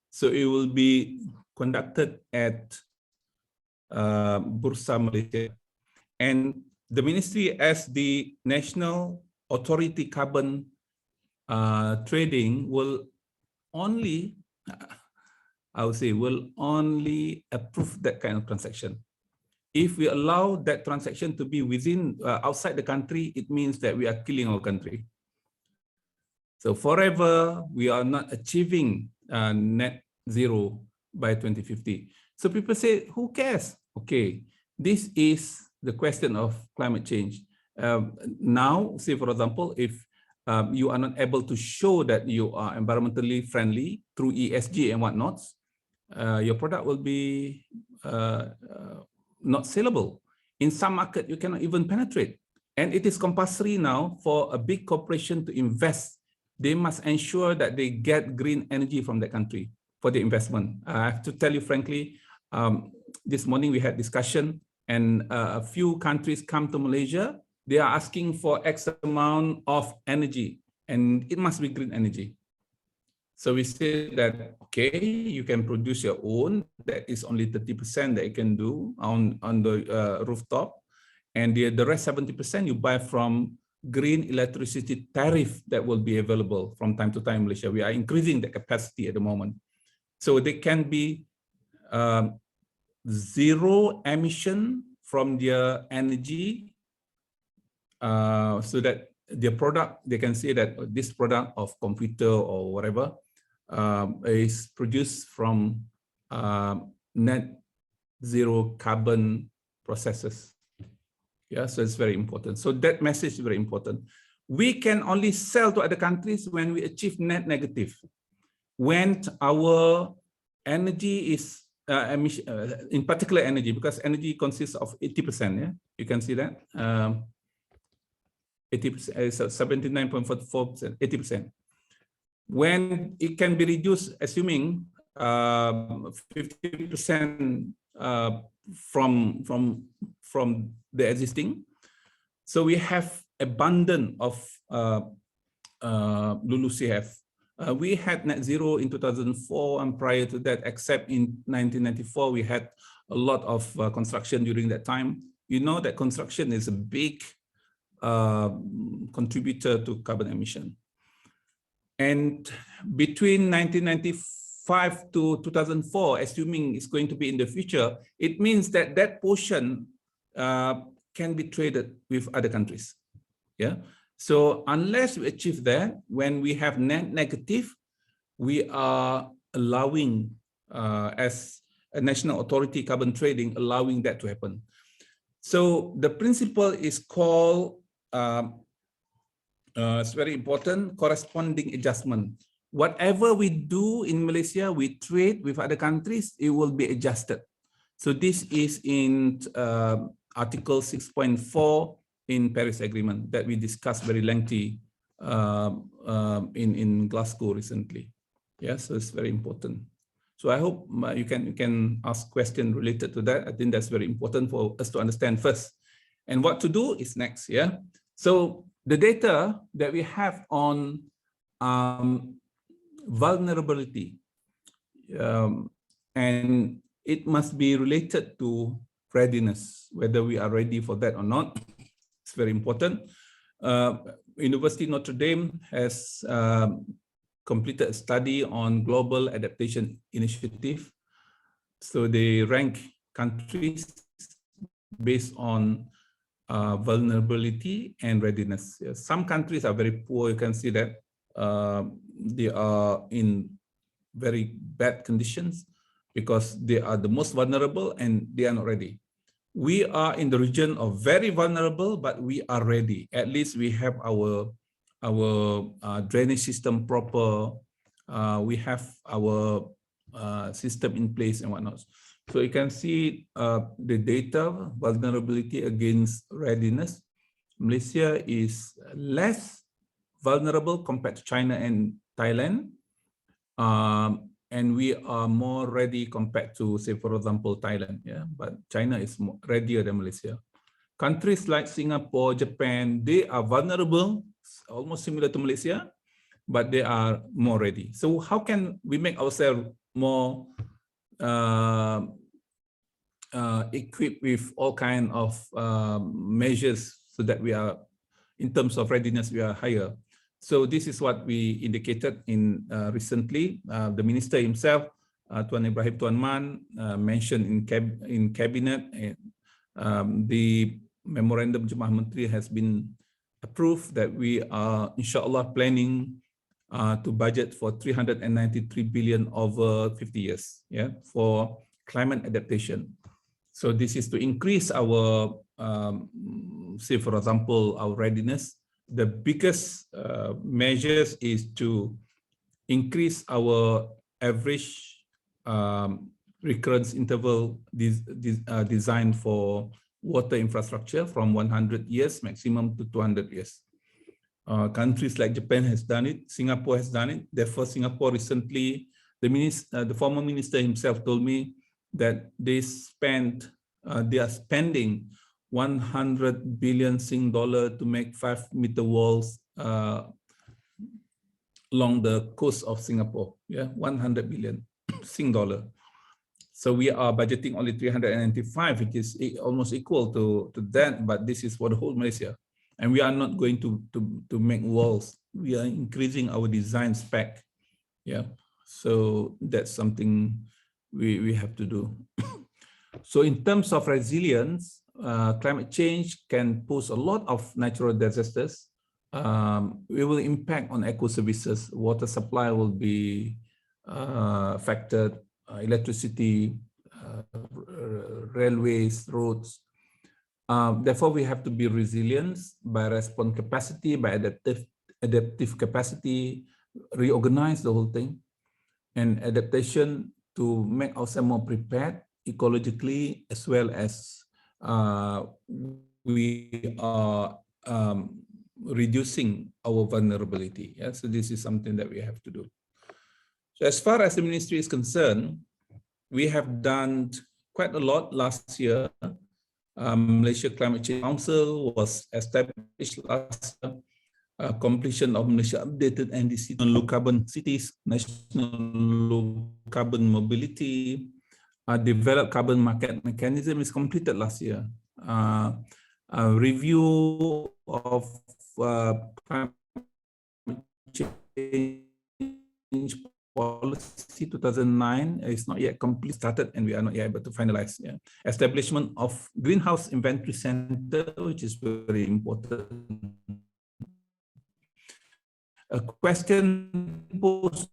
So it will be conducted at Bursa Malaysia, and the ministry, as the national authority carbon trading, will only, I would say, will only approve that kind of transaction. If we allow that transaction to be within, outside the country, it means that we are killing our country. So forever, we are not achieving net zero by 2050. So people say, who cares? Okay, this is the question of climate change. Now, say for example, if you are not able to show that you are environmentally friendly through ESG and whatnot, your product will be not saleable. In some market, you cannot even penetrate. And it is compulsory now for a big corporation to invest. They must ensure that they get green energy from the country for the investment. I have to tell you frankly, this morning we had discussion, and a few countries come to Malaysia they are asking for X amount of energy, and it must be green energy. So we say that, okay, you can produce your own. That is only 30% that you can do on the rooftop. And the rest 70% you buy from green electricity tariff that will be available from time to time in Malaysia. We are increasing the capacity at the moment. So they can be zero emission from their energy, so that their product, they can say that this product of computer or whatever is produced from net zero carbon processes. Yeah, so it's very important. So that message is very important. We can only sell to other countries when we achieve net negative. When our energy is emission, in particular energy, because energy consists of 80%. Yeah, you can see that 80% is 79.44%, 80%. When it can be reduced, assuming 50% from the existing, so we have abundant of LULUCF. We had net zero in 2004, and prior to that, except in 1994, we had a lot of construction during that time. You know that construction is a big contributor to carbon emission. And between 1995 to 2004, assuming it's going to be in the future, it means that that portion can be traded with other countries. Yeah. So unless we achieve that, when we have net negative, we are allowing, as a national authority, carbon trading, allowing that to happen. So the principle is called, it's very important, corresponding adjustment. Whatever we do in Malaysia, we trade with other countries, it will be adjusted. So this is in Article 6.4 in Paris Agreement that we discussed very lengthy in Glasgow recently. Yeah, so it's very important. So I hope you can ask questions related to that. I think that's very important for us to understand first. And what to do is next. Yeah. So the data that we have on vulnerability, and it must be related to readiness, whether we are ready for that or not. It's very important. University of Notre Dame has completed a study on global adaptation initiative. So they rank countries based on vulnerability and readiness. Some countries are very poor. You can see that they are in very bad conditions because they are the most vulnerable and they are not ready. We are in the region of very vulnerable, but we are ready. At least we have our drainage system proper. We have our system in place and whatnot. So you can see the data, vulnerability against readiness. Malaysia is less vulnerable compared to China and Thailand. And we are more ready compared to, say, for example, Thailand. Yeah, but China is more readier than Malaysia. Countries like Singapore, Japan, they are vulnerable, almost similar to Malaysia, but they are more ready. So how can we make ourselves more equipped with all kinds of measures so that we are, in terms of readiness, we are higher? So this is what we indicated in recently. The minister himself, Tuan Ibrahim Tuan Man, mentioned in cabinet. The memorandum Jemaah Menteri has been approved that we are, inshallah, planning to budget for 393 billion over 50 years, yeah, for climate adaptation. So this is to increase our, say, for example, our readiness. The biggest measures is to increase our average recurrence interval design for water infrastructure from 100 years maximum to 200 years. Countries like Japan has done it, Singapore has done it. Therefore, Singapore recently, the former minister himself told me that they are spending 100 billion Sing dollar to make 5-meter walls along the coast of Singapore. Yeah, 100 billion Sing dollar. So we are budgeting only 395, which is almost equal to that, but this is for the whole Malaysia. And we are not going to make walls. We are increasing our design spec. Yeah, so that's something we have to do. So in terms of resilience, climate change can pose a lot of natural disasters. It will impact on eco services. Water supply will be affected, electricity, railways, roads. Therefore, we have to be resilient by response capacity, by adaptive capacity, reorganize the whole thing, and adaptation to make ourselves more prepared ecologically, as well as we are reducing our vulnerability. Yeah? So this is something that we have to do. So as far as the ministry is concerned, we have done quite a lot last year. Malaysia Climate Change Council was established last year. Completion of Malaysia updated NDC on low carbon cities, national low carbon mobility, developed carbon market mechanism is completed last year. A review of climate change policy 2009 is not yet completely started, and we are not yet able to finalize. Yeah. Establishment of Greenhouse Inventory Center, which is very important. A question posed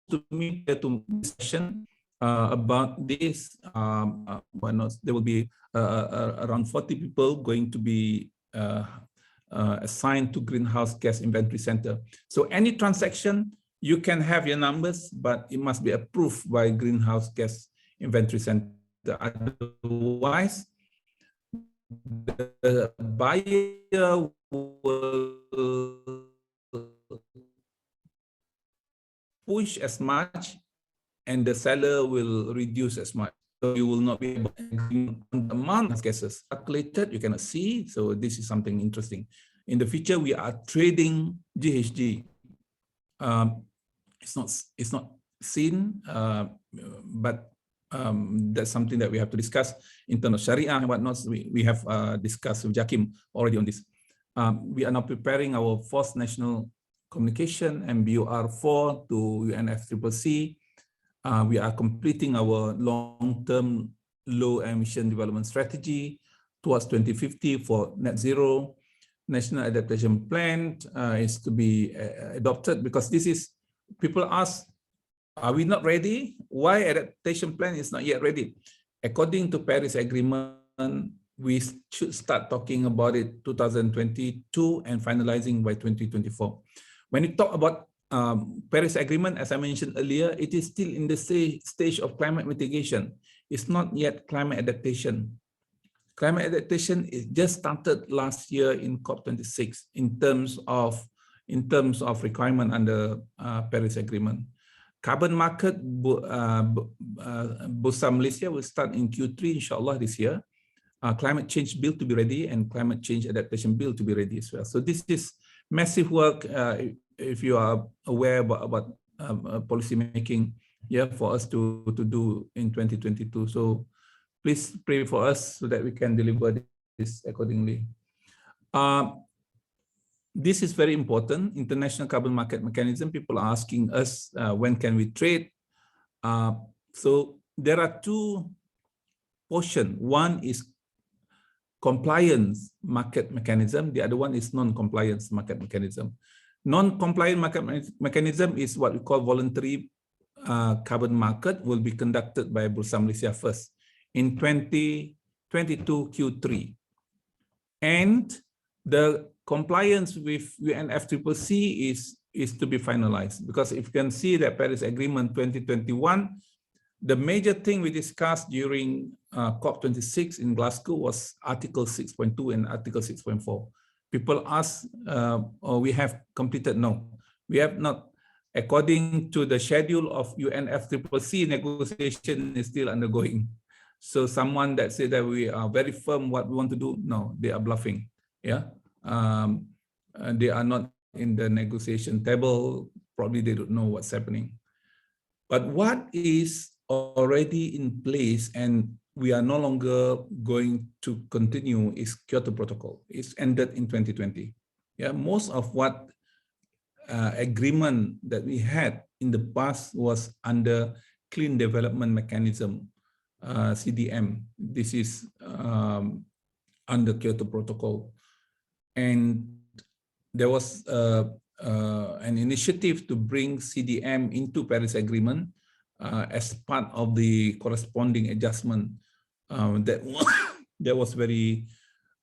to me to this session about this. There will be around 40 people going to be assigned to Greenhouse Gas Inventory Center. So any transaction, you can have your numbers, but it must be approved by Greenhouse Gas Inventory Center. Otherwise, the buyer will push as much and the seller will reduce as much. So you will not be able to agree on the amount of gases calculated, you cannot see. So this is something interesting. In the future, we are trading GHG. It's not seen, but that's something that we have to discuss in terms of Sharia and whatnot. We have discussed with Jakim already on this. We are now preparing our fourth national communication, MBUR4 to UNFCCC. We are completing our long-term low emission development strategy towards 2050 for net zero. National Adaptation Plan is to be adopted, because this is, people ask, are we not ready? Why adaptation plan is not yet ready? According to Paris Agreement, we should start talking about it 2022 and finalizing by 2024. When you talk about Paris Agreement, as I mentioned earlier, it is still in the stage of climate mitigation. It's not yet climate adaptation. Climate adaptation is just started last year in COP26 in terms of requirement under Paris Agreement. Carbon market, Bursa Malaysia will start in Q3, inshallah, this year. Climate change bill to be ready and climate change adaptation bill to be ready as well. So this is massive work. If you are aware about policy making, yeah, for us to do in 2022. So please pray for us so that we can deliver this accordingly. This is very important. International carbon market mechanism. People are asking us when can we trade. So there are two portions. One is compliance market mechanism. The other one is non-compliance market mechanism. Non-compliant market mechanism is what we call voluntary carbon market, will be conducted by Bursa Malaysia first in 2022 Q3. And the compliance with UNFCCC is to be finalized, because if you can see that Paris Agreement 2021, the major thing we discussed during COP26 in Glasgow was Article 6.2 and Article 6.4. People ask, we have completed? No, we have not. According to the schedule of UNFCCC, negotiation is still undergoing. So someone that said that we are very firm what we want to do, no, they are bluffing. Yeah, they are not in the negotiation table. Probably they don't know what's happening. But what is already in place and we are no longer going to continue is Kyoto Protocol. It's ended in 2020. Yeah, most of what agreement that we had in the past was under Clean Development Mechanism, CDM. This is under Kyoto Protocol. And there was an initiative to bring CDM into Paris Agreement as part of the corresponding adjustment that was very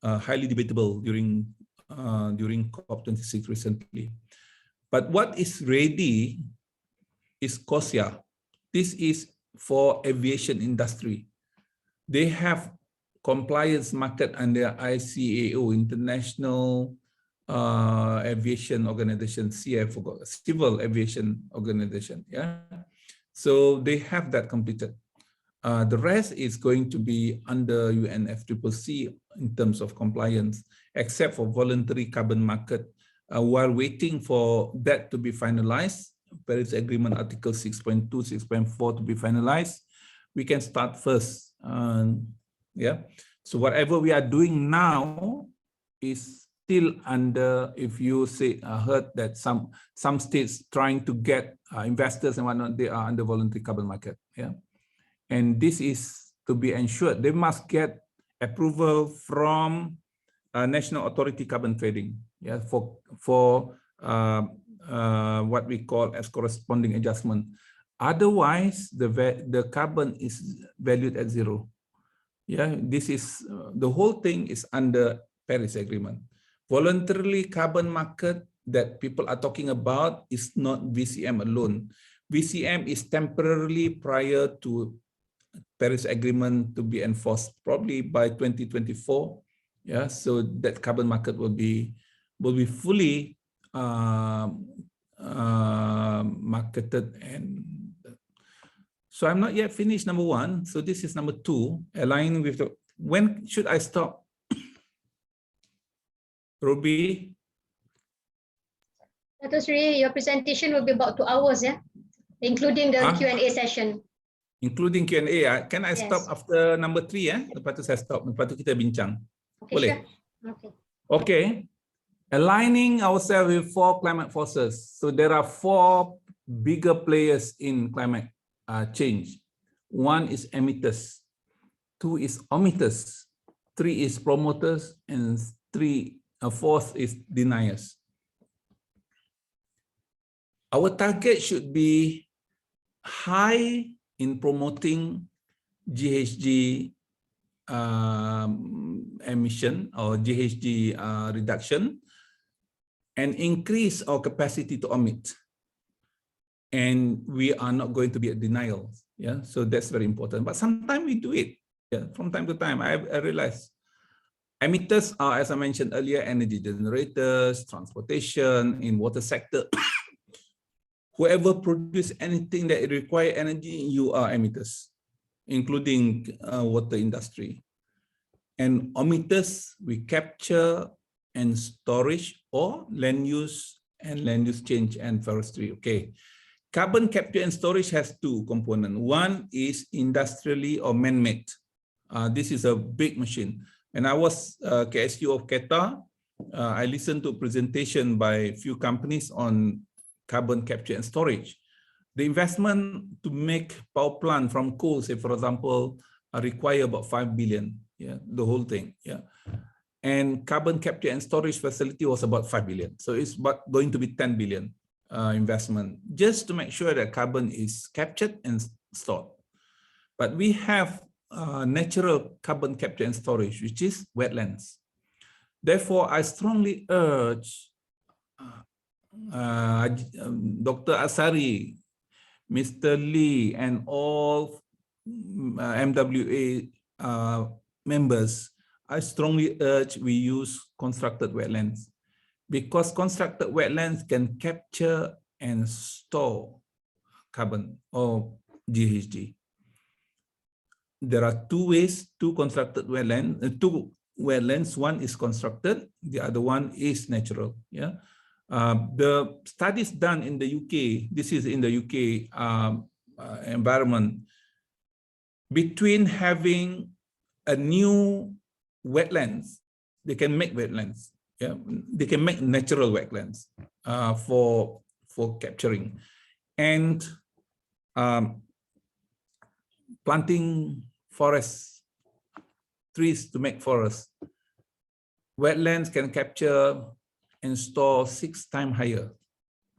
highly debatable during COP26 recently. But what is ready is COSIA. This is for aviation industry. They have compliance market under ICAO, International Aviation Organization, Civil Aviation Organization. Yeah, so they have that completed. The rest is going to be under UNFCCC in terms of compliance, except for voluntary carbon market. While waiting for that to be finalized, Paris Agreement Article 6.2, 6.4 to be finalized, we can start first. Yeah. So whatever we are doing now is still under, if you say, heard that some states trying to get investors and whatnot, they are under voluntary carbon market. Yeah. And this is to be ensured. They must get approval from National Authority Carbon Trading, yeah, for what we call as corresponding adjustment. Otherwise, the carbon is valued at zero. Yeah, this is the whole thing is under Paris Agreement. Voluntarily carbon market that people are talking about is not VCM alone. VCM is temporarily prior to Paris Agreement to be enforced, probably by 2024. Yeah, so that carbon market will be fully marketed. And so I'm not yet finished number one. So this is number two, aligning with the, when should I stop? Ruby? Dr. Sri, your presentation will be about 2 hours, yeah? Including the Q&A session. Including Q&A, can I stop after number 3 ya? Lepas tu saya stop, lepas tu kita bincang. Okay, boleh? Sure. Okay. Aligning ourselves with 4 climate forces. So there are 4 bigger players in climate change. 1 is emitters, 2 is omitters, 3 is promoters, and 4th is deniers. Our target should be high in promoting GHG emission or GHG reduction and increase our capacity to emit. And we are not going to be a denial. Yeah, so that's very important. But sometimes we do it. Yeah, from time to time, I realize emitters are, as I mentioned earlier, energy generators, transportation, in water sector. Whoever produce anything that require energy, you are emitters, including water industry. And emitters, we capture and storage or land use and land use change and forestry. Okay. Carbon capture and storage has 2 components. One is industrially or man-made. This is a big machine. When I was KSU of Qatar, I listened to a presentation by a few companies on carbon capture and storage. The investment to make power plant from coal, say for example, require about 5 billion. Yeah, the whole thing. Yeah, and carbon capture and storage facility was about 5 billion. So it's going to be 10 billion investment just to make sure that carbon is captured and stored. But we have natural carbon capture and storage, which is wetlands. Therefore, I strongly urge Dr. Asari, Mr. Lee, and all MWA members, I strongly urge we use constructed wetlands, because constructed wetlands can capture and store carbon or GHG. there are two ways, two constructed wetland, two wetlands. One is constructed, the other one is natural. Yeah, the studies done in the UK. This is in the UK environment. Between having a new wetlands, they can make wetlands. Yeah, they can make natural wetlands for capturing, and planting forests, trees to make forests. Wetlands can capture and store 6 times higher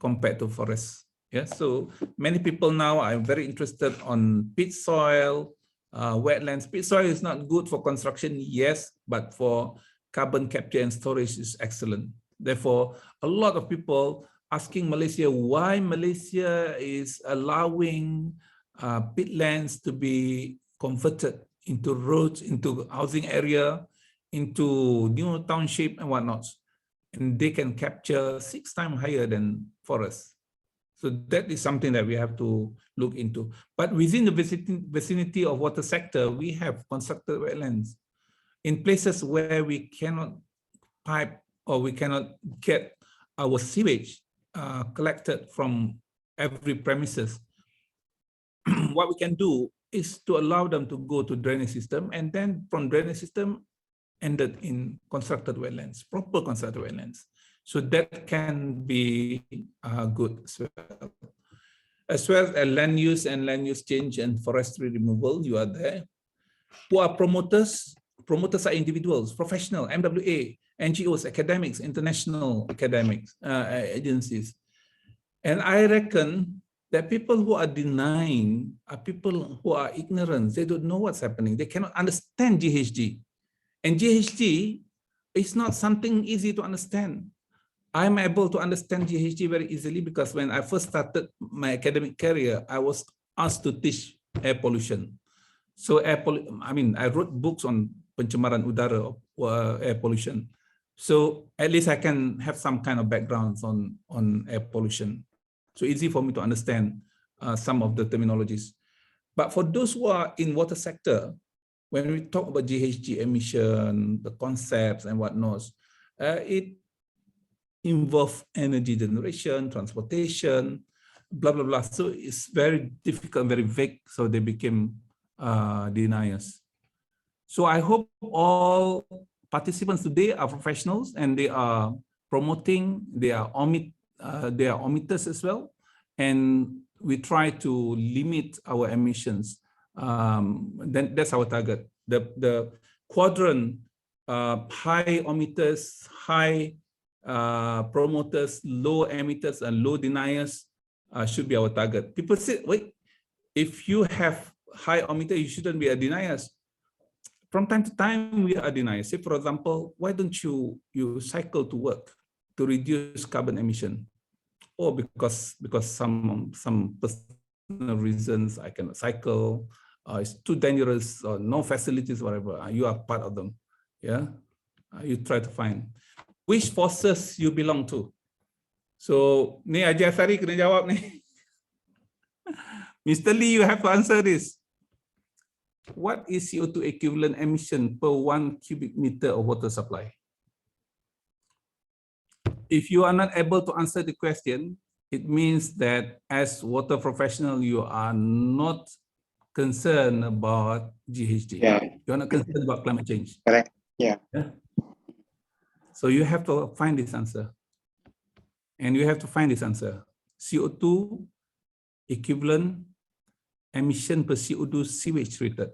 compared to forests. Yeah, so many people now are very interested on pit soil, wetlands. Pit soil is not good for construction, yes, but for carbon capture and storage is excellent. Therefore, a lot of people asking Malaysia why Malaysia is allowing pitlands to be converted into roads, into housing area, into new township and whatnot. And they can capture 6 times higher than forests. So that is something that we have to look into. But within the vicinity of water sector, we have constructed wetlands. In places where we cannot pipe or we cannot get our sewage collected from every premises, what we can do is to allow them to go to drainage system, and then from drainage system ended in constructed wetlands, proper constructed wetlands. So that can be good as well. As well as land use and land use change and forestry removal, you are there. Who are promoters? Promoters are individuals, professional, MWA, NGOs, academics, international academics, agencies. And I reckon that people who are denying are people who are ignorant. They don't know what's happening. They cannot understand GHG. And GHG is not something easy to understand. I'm able to understand GHG very easily because when I first started my academic career, I was asked to teach air pollution. So I wrote books on pencemaran udara or air pollution. So at least I can have some kind of backgrounds on air pollution. So easy for me to understand some of the terminologies. But for those who are in water sector, when we talk about GHG emission, the concepts and whatnot, it involves energy generation, transportation, blah, blah, blah. So it's very difficult, very vague. So they became deniers. So I hope all participants today are professionals and they are promoting, they are omitters as well. And we try to limit our emissions. Then that's our target. The quadrant, high emitters, high promoters, low emitters, and low deniers should be our target. People say, wait, if you have high emitter, you shouldn't be a deniers. From time to time, we are deniers. Say, for example, why don't you cycle to work to reduce carbon emission? Or because some personal reasons I cannot cycle, it's too dangerous, or no facilities, whatever. You are part of them. Yeah, you try to find which forces you belong to. So, ni Haji Asari kena jawab ni. Mr. Lee, you have to answer this. What is CO2 equivalent emission per 1 cubic meter of water supply? If you are not able to answer the question, it means that as water professional, you are not concerned about GHG. Yeah. You're not concerned about climate change. Correct. Yeah. So you have to find this answer. And you have to find this answer. CO2 equivalent emission per CO2 sewage treated.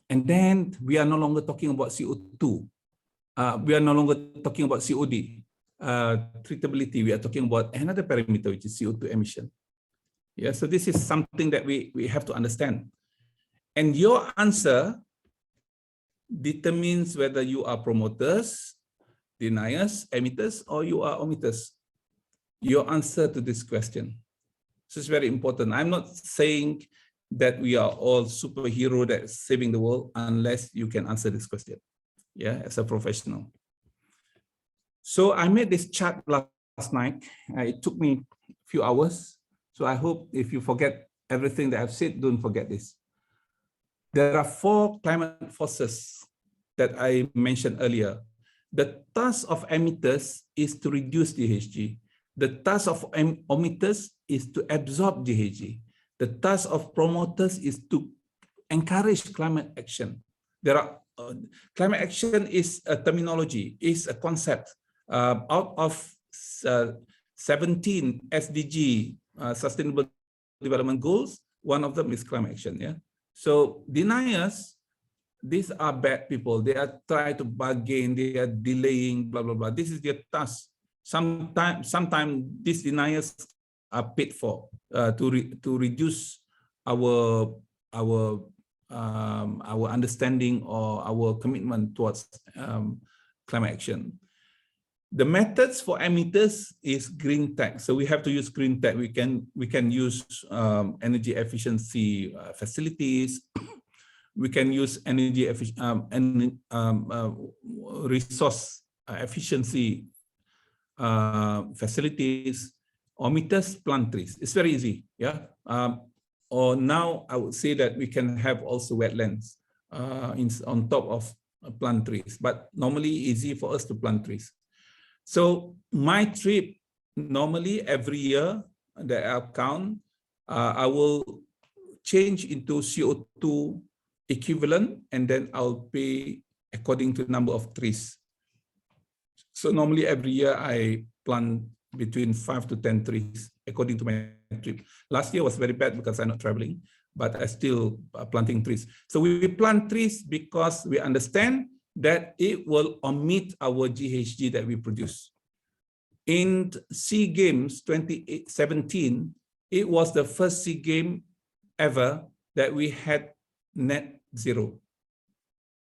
And then we are no longer talking about CO2. We are no longer talking about COD. Treatability, we are talking about another parameter, which is CO2 emission. Yeah, so this is something that we have to understand. And your answer determines whether you are promoters, deniers, emitters, or you are omitters. Your answer to this question. So it's very important. I'm not saying that we are all superhero that's saving the world unless you can answer this question. Yeah, as a professional. So I made this chart last night. It took me a few hours. So I hope if you forget everything that I've said, don't forget this. there are 4 climate forces that I mentioned earlier. The task of emitters is to reduce GHG. The task of emitters is to absorb GHG. The task of promoters is to encourage climate action. There are climate action is a terminology, is a concept. Out of 17 SDG Sustainable Development Goals, one of them is climate action. Yeah. So deniers, these are bad people. They are trying to bargain. They are delaying. Blah blah blah. This is their task. Sometimes these deniers are paid for to reduce our understanding or our commitment towards climate action. The methods for emitters is green tech. So we have to use green tech. We can use energy efficiency facilities. We can use energy resource efficiency facilities, or emitters plant trees. It's very easy. Yeah. Or now I would say that we can have also wetlands on top of plant trees, but normally easy for us to plant trees. So my trip, normally every year that I count, I will change into CO2 equivalent, and then I'll pay according to the number of trees. So normally every year I plant between 5 to 10 trees according to my trip. Last year was very bad because I'm not traveling, but I still planting trees. So we plant trees because we understand that it will omit our GHG that we produce. In SEA Games 2017, it was the first SEA Game ever that we had net zero,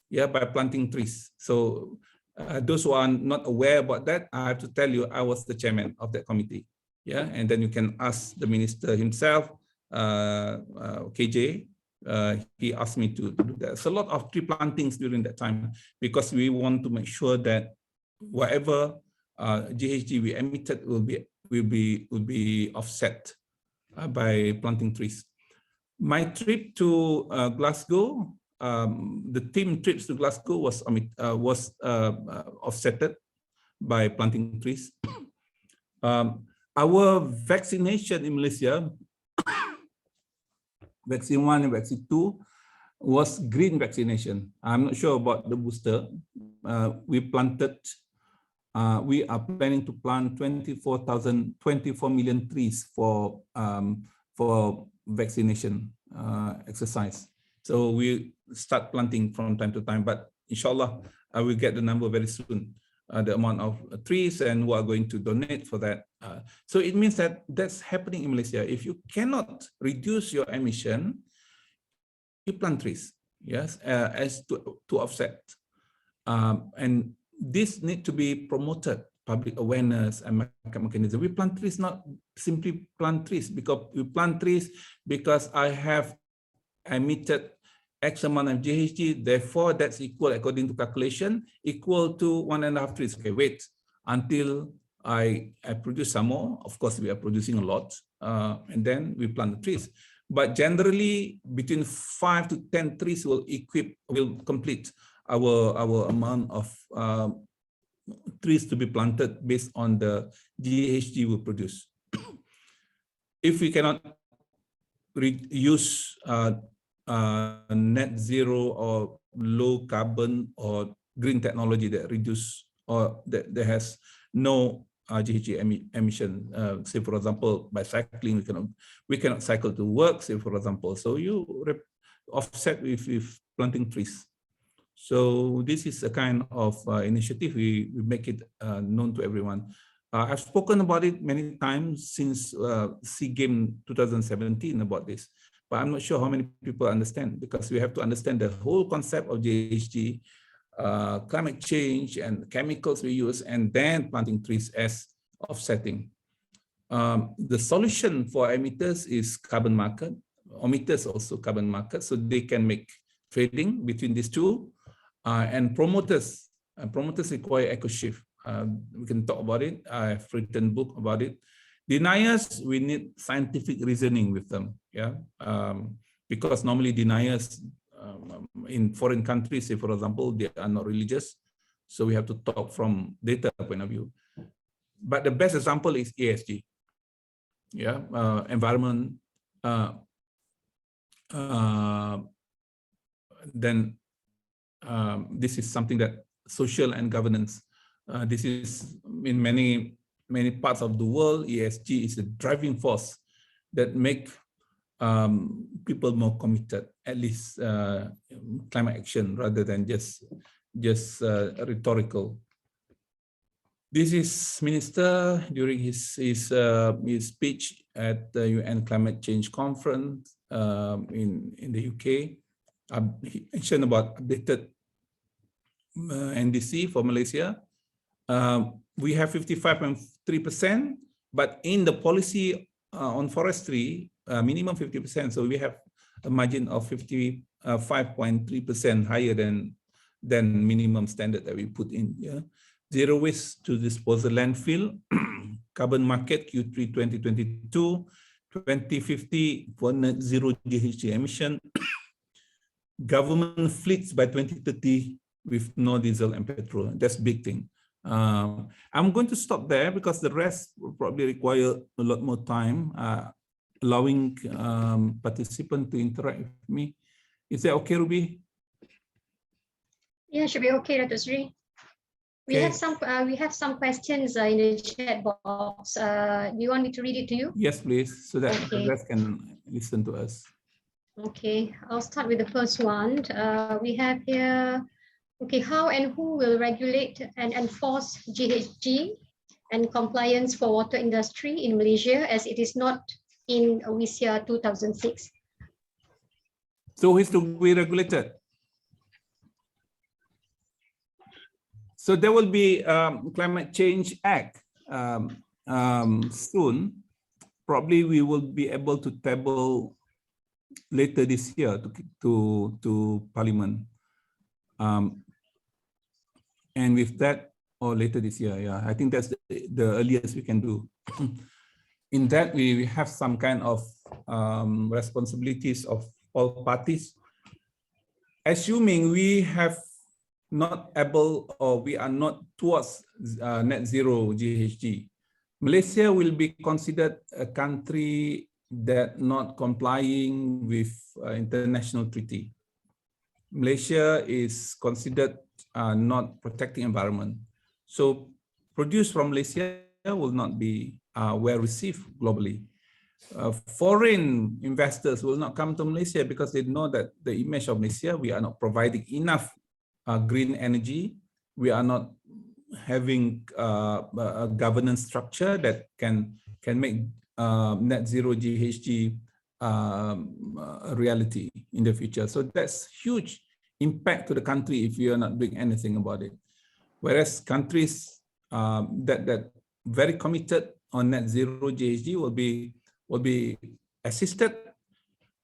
yeah, by planting trees. So those who are not aware about that, I have to tell you, I was the chairman of that committee. Yeah, and then you can ask the minister himself, KJ. He asked me to do that. It's a lot of tree plantings during that time because we want to make sure that whatever GHG we emitted will be offset by planting trees. My trip to Glasgow, the team trips to Glasgow was offsetted by planting trees. Our vaccination in Malaysia, vaccine 1 and vaccine 2, was green vaccination. I'm not sure about the booster. We are planning to plant 24 million trees for vaccination exercise. So we start planting from time to time, but inshallah, I will get the number very soon, the amount of trees and who are going to donate for that. So it means that that's happening in Malaysia. If you cannot reduce your emission, you plant trees, yes, as to offset. And this need to be promoted, public awareness and market mechanism. We plant trees, not simply plant trees, because we plant trees because I have emitted X amount of GHG, therefore that's equal, according to calculation, equal to 1.5 trees. Okay, wait until I produce some more. Of course, we are producing a lot, and then we plant the trees. But generally, between 5 to 10 trees will complete our amount of trees to be planted based on the GHG we produce. If we cannot use net zero or low carbon or green technology that reduce or that has no GHG emission, say for example, by cycling, we cannot cycle to work, say for example. So you offset with planting trees. So this is a kind of initiative. We make it known to everyone. I've spoken about it many times since SEA Games 2017 about this, but I'm not sure how many people understand, because we have to understand the whole concept of GHG, climate change and chemicals we use, and then planting trees as offsetting. The solution for emitters is carbon market. Emitters also carbon market, so they can make trading between these two. And promoters require eco shift. We can talk about it. I've written a book about it. Deniers, we need scientific reasoning with them, yeah, because normally deniers in foreign countries, say for example, they are not religious. So we have to talk from data point of view. But the best example is ESG. Yeah, environment. Then this is something that social and governance. This is in many parts of the world. ESG is a driving force that make people more committed, at least climate action, rather than just rhetorical. This is Minister during his speech at the UN Climate Change Conference in the UK. He mentioned about updated NDC for Malaysia. We have 55.3%, but in the policy on forestry, minimum 50%. So we have a margin of 55.3% higher than minimum standard that we put in. Yeah. Zero waste to disposal landfill, carbon market Q3 2022, 2050 for net zero GHG emission, government fleets by 2030 with no diesel and petrol. That's a big thing. I'm going to stop there because the rest will probably require a lot more time, allowing participants to interact with me. Is that okay, Ruby? Yeah, should be okay, Dr. Sri. We have some questions in the chat box. Do you want me to read it to you? Yes, please, so that the rest can listen to us. Okay, I'll start with the first one. We have here, okay, how and who will regulate and enforce GHG and compliance for water industry in Malaysia, as it is not in WISIA 2006? So who is to be regulated? So there will be Climate Change Act soon. Probably we will be able to table later this year to Parliament. And with that, or later this year, yeah, I think that's the earliest we can do. In that, we have some kind of responsibilities of all parties. Assuming we have not able, or we are not towards net zero GHG, Malaysia will be considered a country that not complying with international treaty. Malaysia is considered not protecting environment. So produce from Malaysia will not be well received globally. Foreign investors will not come to Malaysia because they know that the image of Malaysia, we are not providing enough green energy. We are not having a governance structure that can make net zero GHG a reality in the future. So that's huge impact to the country if you are not doing anything about it. Whereas countries that very committed on net zero GHG will be assisted.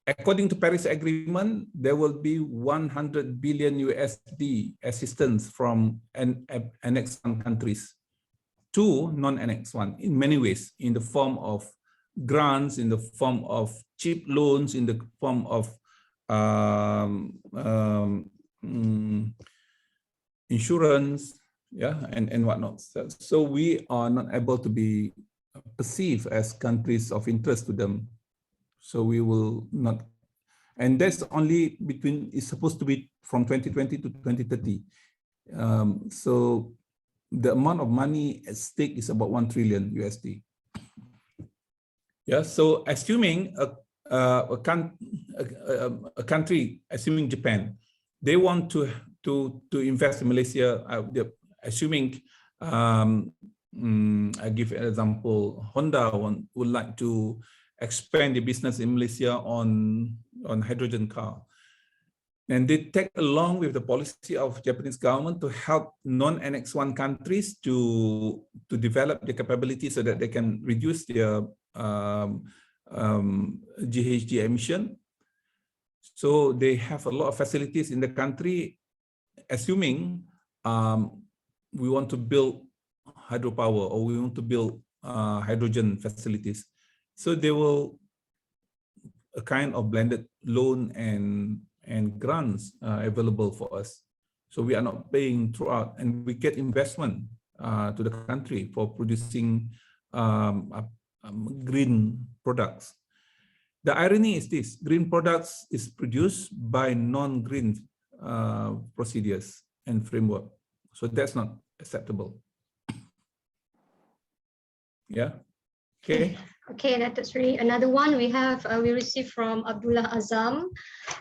According to Paris Agreement, there will be 100 billion USD assistance from Annex 1 countries to non-Annex 1 in many ways, in the form of grants, in the form of cheap loans, in the form of insurance, yeah, and whatnot. So we are not able to be perceived as countries of interest to them. So we will not, and that's only between, it's supposed to be from 2020 to 2030. So the amount of money at stake is about 1 trillion USD. Yeah, so assuming a country, assuming Japan, they want to invest in Malaysia, assuming, I give an example, Honda would like to expand the business in Malaysia on hydrogen car. And they tag along with the policy of Japanese government to help non-Annex 1 countries to develop the capability so that they can reduce their GHG emission. So they have a lot of facilities in the country, assuming we want to build hydropower or we want to build hydrogen facilities. So they will a kind of blended loan and and grants available for us. So we are not paying throughout, and we get investment to the country for producing green products. The irony is this: green products is produced by non-green procedures and framework. So that's not acceptable. Yeah. Okay. Okay, that's really another one we received from Abdullah Azam.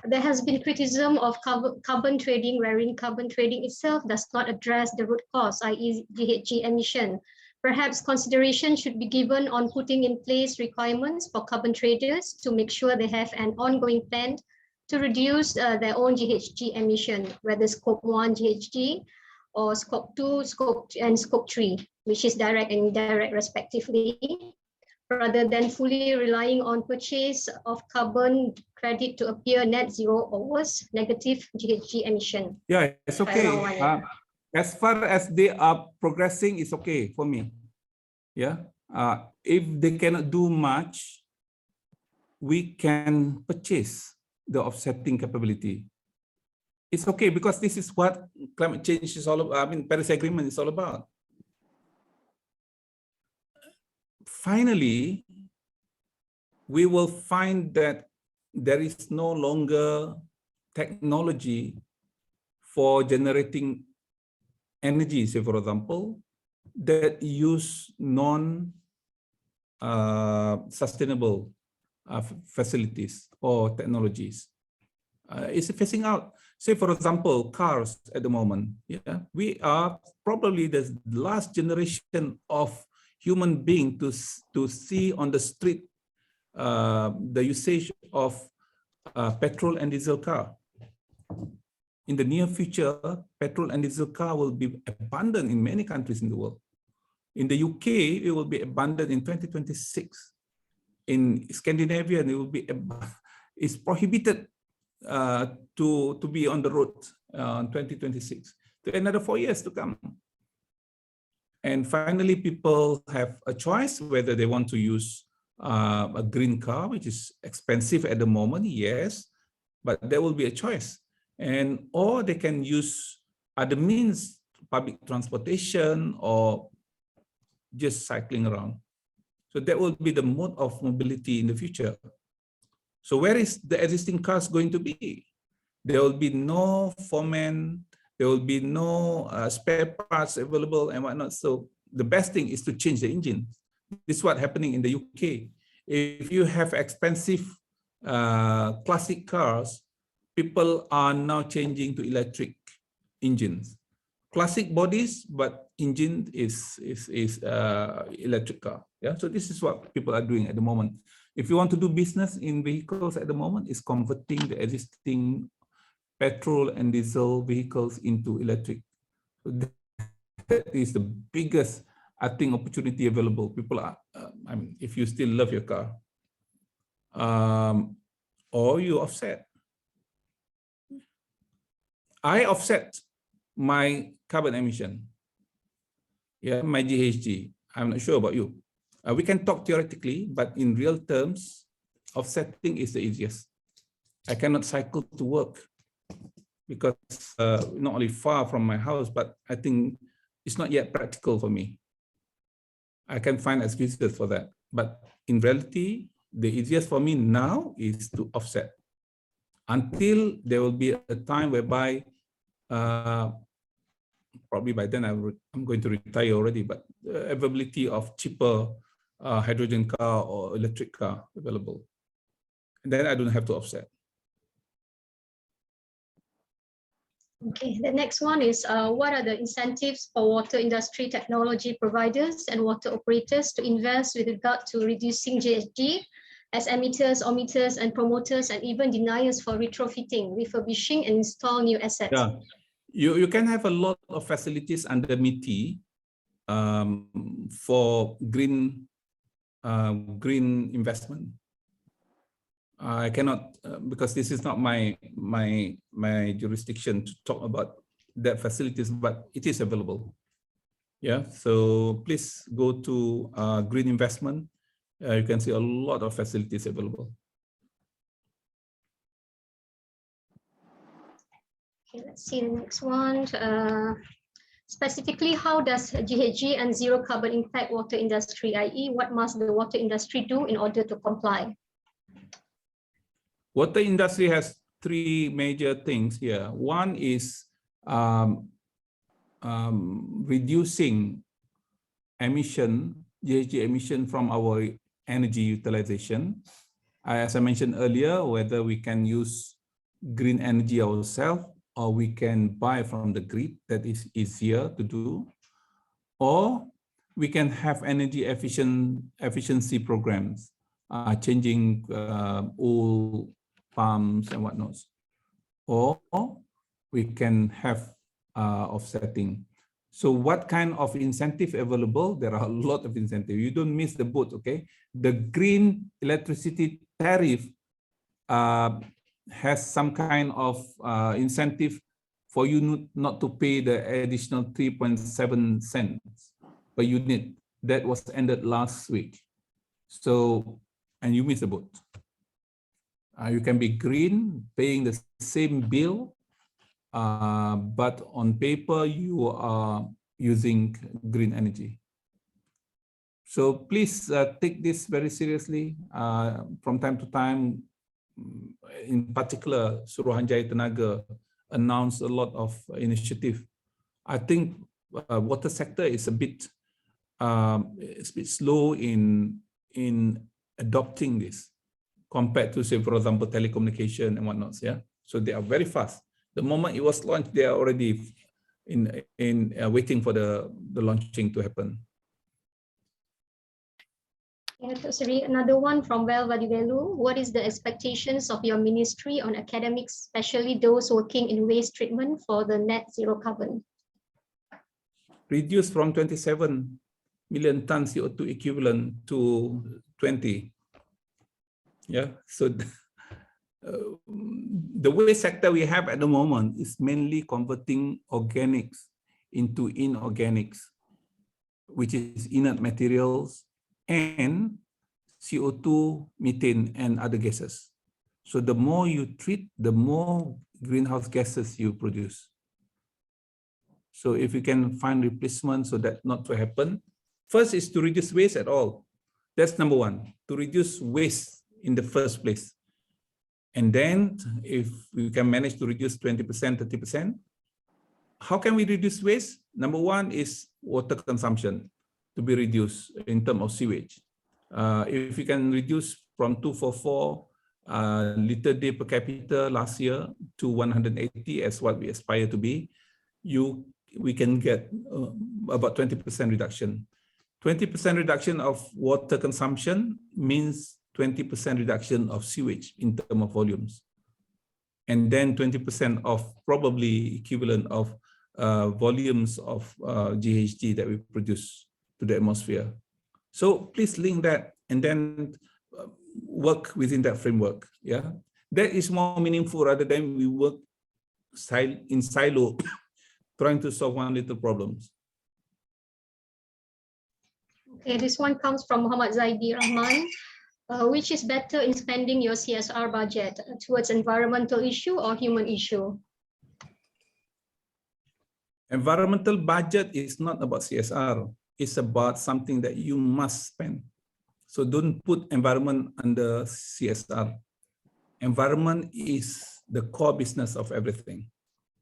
There has been criticism of carbon trading, wherein carbon trading itself does not address the root cause, i.e. GHG emission. Perhaps consideration should be given on putting in place requirements for carbon traders to make sure they have an ongoing plan to reduce their own GHG emission, whether scope 1 GHG or scope 2, scope 3, which is direct and indirect respectively, rather than fully relying on purchase of carbon credit to appear net zero or worse, negative GHG emission. Yeah, it's okay. As far as they are progressing, it's okay for me. Yeah. If they cannot do much, we can purchase the offsetting capability. It's okay, because this is what climate change is all about. I mean, Paris Agreement is all about. Finally, we will find that there is no longer technology for generating energy, say for example, that use non-sustainable facilities or technologies. It's phasing out. Say for example, cars at the moment. Yeah, we are probably the last generation of human being to see on the street the usage of petrol and diesel car. In the near future, petrol and diesel car will be abundant in many countries in the world. In the UK, it will be abundant in 2026. In Scandinavia, it will be it's prohibited to be on the road in 2026. To another 4 years to come. And finally, people have a choice whether they want to use a green car, which is expensive at the moment, yes, but there will be a choice. And or they can use other means, public transportation or just cycling around. So that will be the mode of mobility in the future. So where is the existing cars going to be? There will be no foreman, there will be no spare parts available and whatnot. So the best thing is to change the engine. This is what's happening in the UK. If you have expensive classic cars, people are now changing to electric engines. Classic bodies, but engine is electric car. Yeah, so this is what people are doing at the moment. If you want to do business in vehicles at the moment, is converting the existing petrol and diesel vehicles into electric. So that is the biggest, I think, opportunity available. People are, I mean, if you still love your car, or you offset. I offset my carbon emission, yeah, my GHG. I'm not sure about you. We can talk theoretically, but in real terms, offsetting is the easiest. I cannot cycle to work because not only far from my house, but I think it's not yet practical for me. I can find excuses for that. But in reality, the easiest for me now is to offset until there will be a time whereby probably by then I'm going to retire already, but availability of cheaper hydrogen car or electric car available. And then I don't have to offset. Okay, the next one is what are the incentives for water industry technology providers and water operators to invest with regard to reducing GHG as emitters, omitters, and promoters, and even deniers for retrofitting, refurbishing, and install new assets? Yeah, you can have a lot of facilities under MITI for green investment. I cannot because this is not my jurisdiction to talk about that facilities, but it is available. Yeah, so please go to green investment. You can see a lot of facilities available. Okay, let's see the next one. Specifically, how does GHG and zero carbon impact water industry, i.e. what must the water industry do in order to comply? Water industry has three major things here. One is reducing GHG emission from our energy utilization. As I mentioned earlier, whether we can use green energy ourselves or we can buy from the grid, that is easier to do, or we can have energy efficiency programs, changing old pumps and whatnot, or we can have offsetting. So what kind of incentive available? There are a lot of incentive. You don't miss the boat, okay? The green electricity tariff has some kind of incentive for you not to pay the additional 3.7 cents per unit. That was ended last week. So, and you miss the boat. You can be green, paying the same bill, but on paper, you are using green energy. So please take this very seriously. From time to time, in particular, Suruhanjaya Tenaga announced a lot of initiative. I think water sector is a bit slow in adopting this compared to, say, for example, telecommunication and whatnot. Yeah, so they are very fast. The moment it was launched, they are already waiting for the launching to happen. Sorry, another one from Vel Vadivelu. What is the expectations of your ministry on academics, especially those working in waste treatment for the net zero carbon? Reduce from 27 million tons CO2 equivalent to 20. Yeah, so the waste sector we have at the moment is mainly converting organics into inorganics, which is inert materials and CO2, methane, and other gases. So the more you treat, the more greenhouse gases you produce. So if you can find replacement so that not to happen, first is to reduce waste at all. That's number one, to reduce waste in the first place. And then if we can manage to reduce 20%, 30%, how can we reduce waste? Number one is water consumption to be reduced in terms of sewage. If you can reduce from 244 liter day per capita last year to 180 as what we aspire to be, we can get about 20% reduction. 20% reduction of water consumption means 20% reduction of sewage in terms of volumes. And then 20% of probably equivalent of volumes of GHG that we produce to the atmosphere. So please link that and then work within that framework. Yeah, that is more meaningful rather than we work in silo trying to solve one little problems. Okay, this one comes from Muhammad Zaidi Rahman. Which is better in spending your CSR budget towards environmental issue or human issue? Environmental budget is not about CSR. It's about something that you must spend. So don't put environment under CSR. Environment is the core business of everything.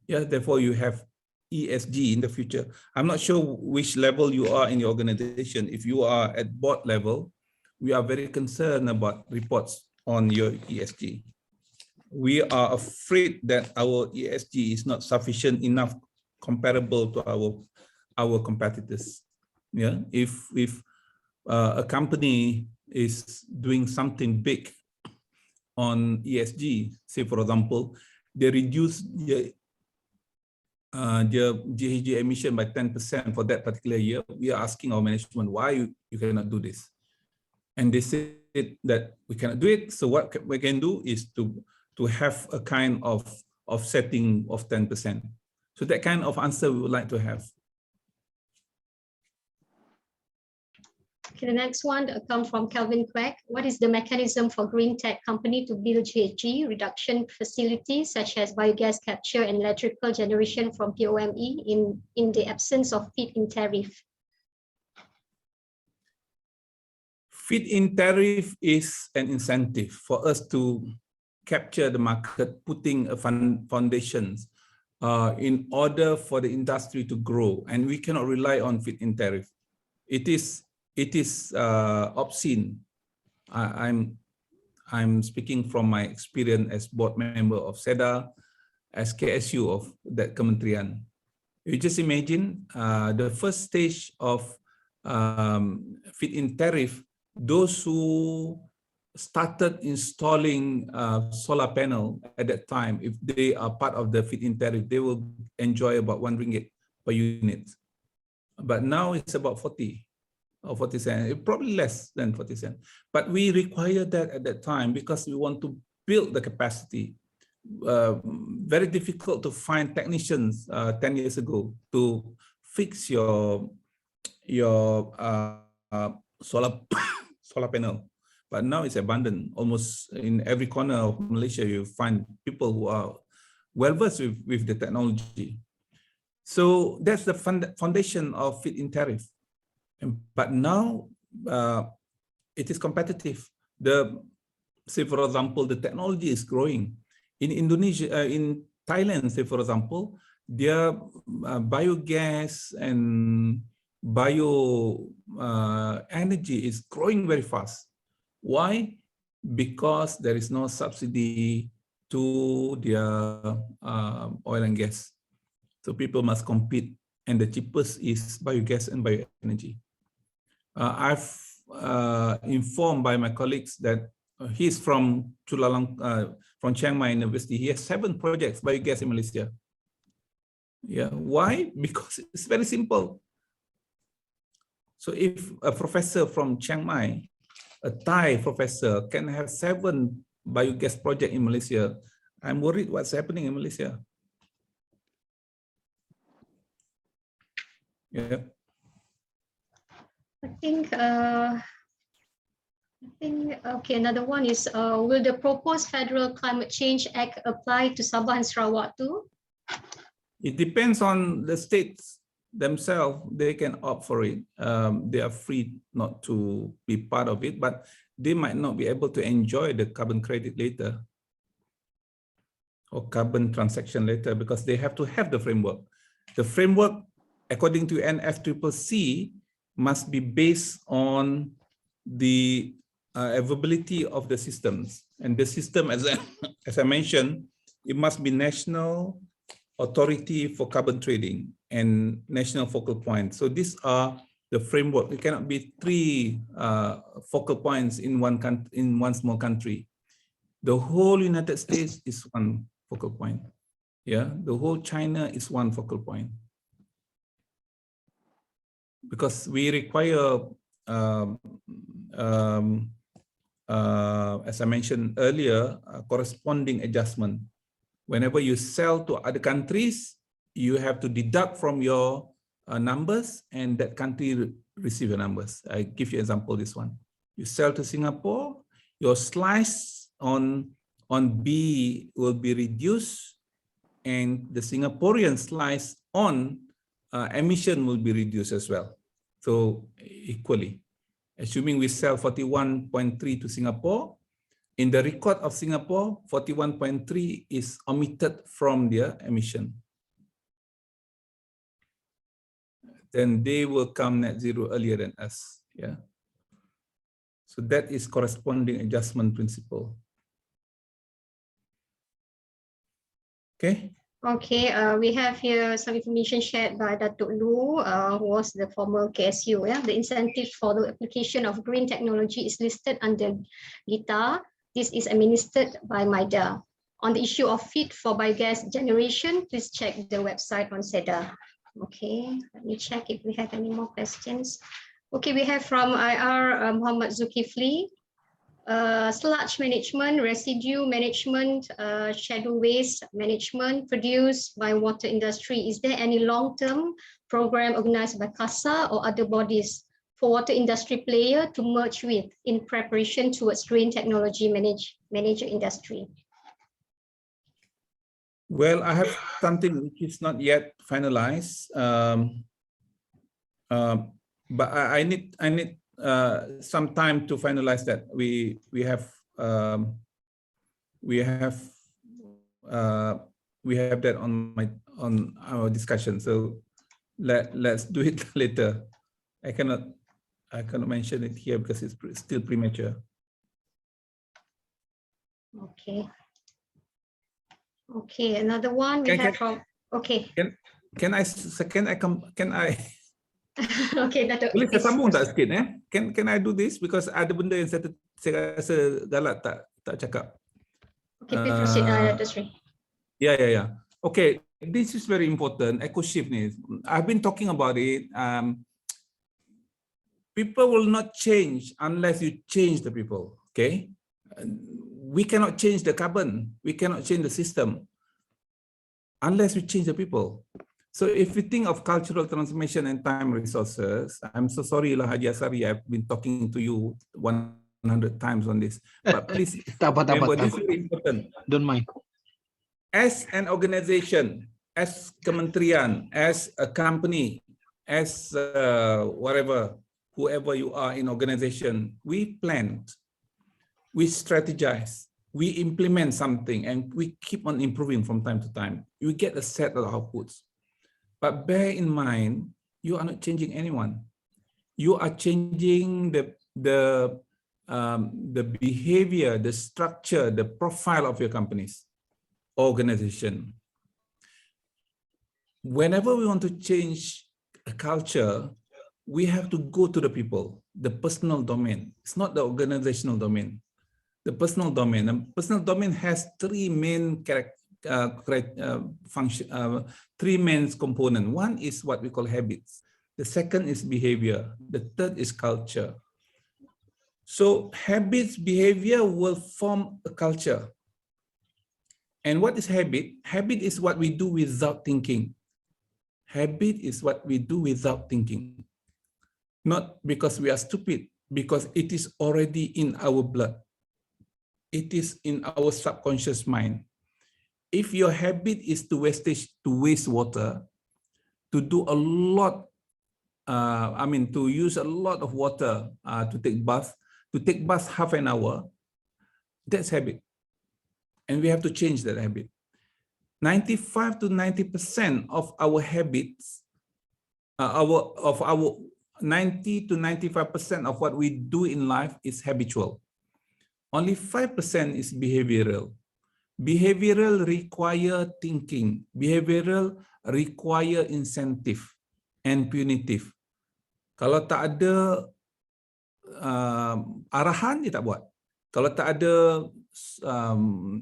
Yeah, therefore you have ESG in the future. I'm not sure which level you are in your organization. If you are at board level, we are very concerned about reports on your ESG. We are afraid that our ESG is not sufficient enough comparable to our competitors. Yeah, if a company is doing something big on ESG, say for example, they reduce their Ghg emission by 10% for that particular year, we are asking our management why you cannot do this. And they said that we cannot do it. So what we can do is to have a kind of offsetting of 10%. So that kind of answer we would like to have. Okay, the next one comes from Calvin Quack. What is the mechanism for green tech company to build GHG reduction facilities such as biogas capture and electrical generation from POME in the absence of feed-in tariff? Feed-in tariff is an incentive for us to capture the market, putting a foundations in order for the industry to grow, and we cannot rely on feed-in tariff. It is obscene. I'm speaking from my experience as board member of SEDA, as KSU of that kementerian. You just imagine the first stage of feed-in tariff. Those who started installing solar panel at that time, if they are part of the feed-in tariff, they will enjoy about RM1 per unit. But now it's about 40 or 40 cents, probably less than 40 cents. But we require that at that time because we want to build the capacity. Very difficult to find technicians 10 years ago to fix your solar panel. But now it's abundant. Almost in every corner of Malaysia, you find people who are well versed with the technology. So that's the foundation of feed-in tariff. But now it is competitive. Say for example, the technology is growing. In Indonesia, in Thailand, say for example, their biogas and bio energy is growing very fast. Why? Because there is no subsidy to their oil and gas. So people must compete, and the cheapest is biogas and bioenergy. I've informed by my colleagues that he's from Chulalong, from Chiang Mai University. He has 7 projects biogas in Malaysia. Yeah, why? Because it's very simple. So if a professor from Chiang Mai, a Thai professor, can have 7 biogas projects in Malaysia, I'm worried what's happening in Malaysia. Yeah. I think okay, another one is, will the proposed Federal Climate Change Act apply to Sabah and Sarawak too? It depends on the states themselves. They can opt for it. They are free not to be part of it, but they might not be able to enjoy the carbon credit later or carbon transaction later because they have to have the framework. The framework, according to NFCCC, must be based on the availability of the systems. And the system, as I mentioned, it must be national authority for carbon trading and national focal points. So these are the framework. It cannot be 3 focal points in one small country. The whole United States is one focal point. Yeah, the whole China is one focal point. Because we require, as I mentioned earlier, corresponding adjustment. Whenever you sell to other countries, you have to deduct from your numbers, and that country receive your numbers. I give you an example, this one. You sell to Singapore, your slice on B will be reduced, and the Singaporean slice on emission will be reduced as well. So equally, assuming we sell 41.3 to Singapore, in the record of Singapore, 41.3 is omitted from their emission. Then they will come net zero earlier than us. Yeah. So that is corresponding adjustment principle. Okay. Okay, we have here some information shared by Datuk Lu, who was the former KSU. Yeah? The incentive for the application of green technology is listed under Gta. This is administered by MIDA. On the issue of feed for biogas generation, please check the website on SEDA. Okay, let me check if we have any more questions. Okay, we have from IR Muhammad Zulkifli. Sludge management, residue management, shadow waste management produced by water industry. Is there any long-term program organized by Gsa or other bodies for water industry player to merge with in preparation towards green technology manager industry? Well, I have something which is not yet finalized, but I need some time to finalize that. We have that on our discussion. So let's do it later. I cannot mention it here because it's still premature. Okay. Okay, another one we have from. Okay. Can I? Okay, Dato'. Boleh saya sambung tak sikit Can I do this because ada benda yang saya rasa galak tak cakap. Okay, please proceed, Dato' Sri. Yeah. Okay, this is very important. Eco shift ni. I've been talking about it. People will not change unless you change the people. Okay, we cannot change the carbon. We cannot change the system unless we change the people. So if we think of cultural transformation and time resources, I'm so sorry lah Haji Asari, I've been talking to you 100 times on this, but please remember this is very important. Don't mind. As an organization, as kementerian, as a company, as whoever you are in organization, we planned, we strategize, we implement something, and we keep on improving from time to time. You get a set of outputs. But bear in mind, you are not changing anyone. You are changing the behavior, the structure, the profile of your company's organization. Whenever we want to change a culture, we have to go to the people, the personal domain. It's not the organizational domain. The personal domain. The personal domain has three main three main components. One is what we call habits. The second is behavior. The third is culture. So habits, behavior will form a culture. And what is habit? Habit is what we do without thinking. Habit is what we do without thinking. Not because we are stupid, because it is already in our blood. It is in our subconscious mind. If your habit is to waste water, to do a lot, to use a lot of water to take bath half an hour, that's habit. And we have to change that habit. 95 to 90% of our habits, 90 to 95% of what we do in life is habitual. Only 5% is behavioral. Behavioral require thinking. Behavioral require incentive and punitive. Kalau tak ada arahan, dia tak buat. Kalau tak ada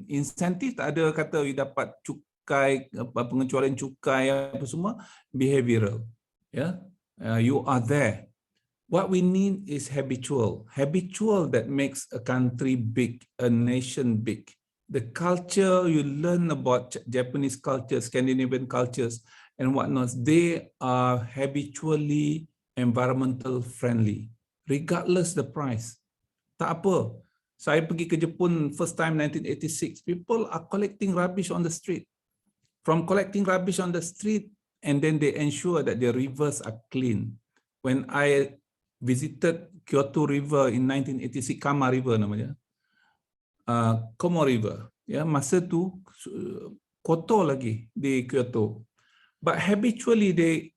insentif, tak ada kata you dapat cukai, pengecualian cukai apa semua, behavioral. You are there. What we need is habitual. Habitual that makes a country big, a nation big. The culture you learn about Japanese culture, Scandinavian cultures and whatnot, they are habitually environmental friendly, regardless the price. Tak apa. Saya pergi ke Jepun first time 1986. People are collecting rubbish on the street. From collecting rubbish on the street, and then they ensure that the rivers are clean. When I visited Kyoto River in 1986, Kama River namanya, Como River, masa tu kotor lagi di Kyoto. But habitually they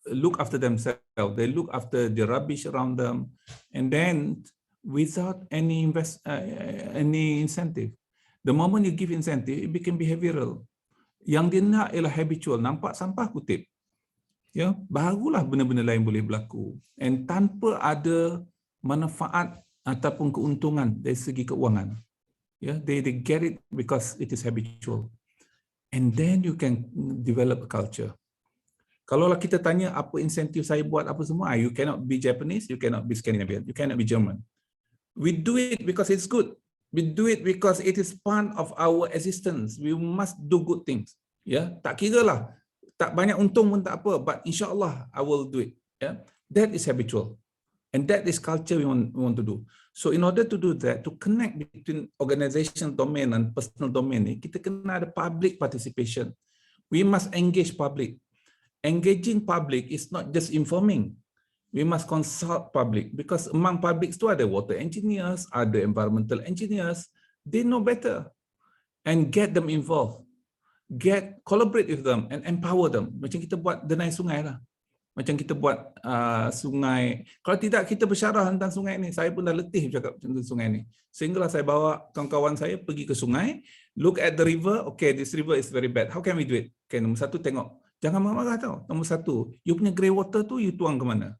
look after themselves. They look after the rubbish around them, and then without any incentive. The moment you give incentive, it became behavioral. Yang dia nak ialah habitual. Nampak sampah, kutip. Barulah benda-benda lain boleh berlaku. And tanpa ada manfaat ataupun keuntungan dari segi keuangan. They get it because it is habitual. And then you can develop a culture. Kalau kita tanya apa insentif saya buat apa semua, you cannot be Japanese, you cannot be Scandinavian, you cannot be German. We do it because it's good. We do it because it is part of our existence. We must do good things. Tak kira lah, tak banyak untung pun tak apa, but insyaAllah I will do it. That is habitual. And that is culture we want to do. So in order to do that, to connect between organizational domain and personal domain, kita kena ada public participation. We must engage public. Engaging public is not just informing. We must consult public, because among publics tu ada water engineers, ada environmental engineers. They know better. And get them involved. Collaborate with them and empower them. Macam kita buat denai sungai lah. Macam kita buat sungai. Kalau tidak, kita bersyarah tentang sungai ni. Saya pun dah letih bercakap tentang sungai ni. Sehinggalah saya bawa kawan-kawan saya pergi ke sungai, look at the river. Okay, this river is very bad. How can we do it? Okay, nombor satu tengok. Jangan marah-marah tau. Nombor satu, you punya grey water tu you tuang ke mana?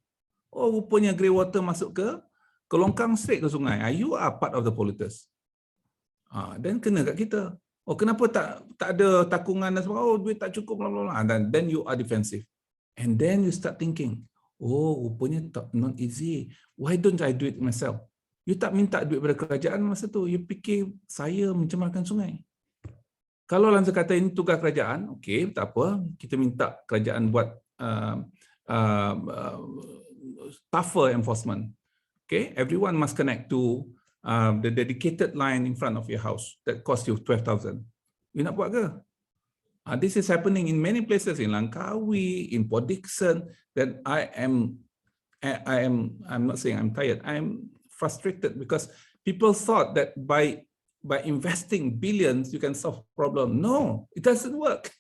Oh, rupanya grey water masuk ke longkang straight ke sungai. You are part of the polluters. Dan kena kat kita. Oh, kenapa tak ada takungan dan sebagainya? Oh, duit tak cukup, bla bla bla. Then you are defensive. And then you start thinking, oh, rupanya not easy. Why don't I do it myself? You tak minta duit pada kerajaan masa tu. You fikir saya mencemarkan sungai. Kalau langsung kata ini tugas kerajaan, okay, tak apa. Kita minta kerajaan buat tougher enforcement. Okay, everyone must connect to the dedicated line in front of your house that cost you 12,000. You nak buat ke? This is happening in many places, in Langkawi, in Port Dickson. That I'm not saying I'm tired. I'm frustrated because people thought that by investing billions you can solve problem. No, it doesn't work.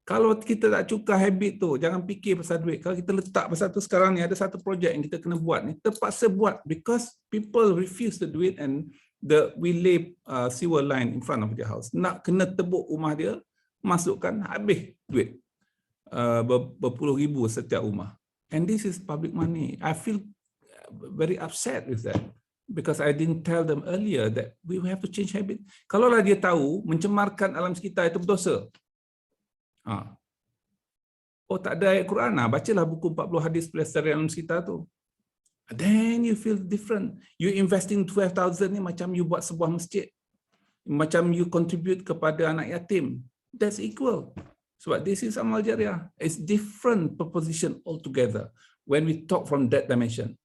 Kalau kita tak cuka habit tu, jangan fikir pasal duit. Kalau kita letak pasal tu sekarang ni, ada satu projek yang kita kena buat ni, terpaksa buat because people refuse to do it, and we lay sewer line in front of their house. Nak kena tebuk rumah dia, masukkan, habis duit. Berpuluh ribu setiap rumah. And this is public money. I feel very upset with that. Because I didn't tell them earlier that we have to change habit. Kalaulah dia tahu mencemarkan alam sekitar itu berdosa. Oh, tak ada ayat Quran, bacalah buku 40 hadis pelestarian alam sekitar tu. Then you feel different. You investing 12,000 ni macam you buat sebuah masjid. Macam you contribute kepada anak yatim. That's equal. Sebab this is amal jariah. It's different proposition altogether when we talk from that dimension.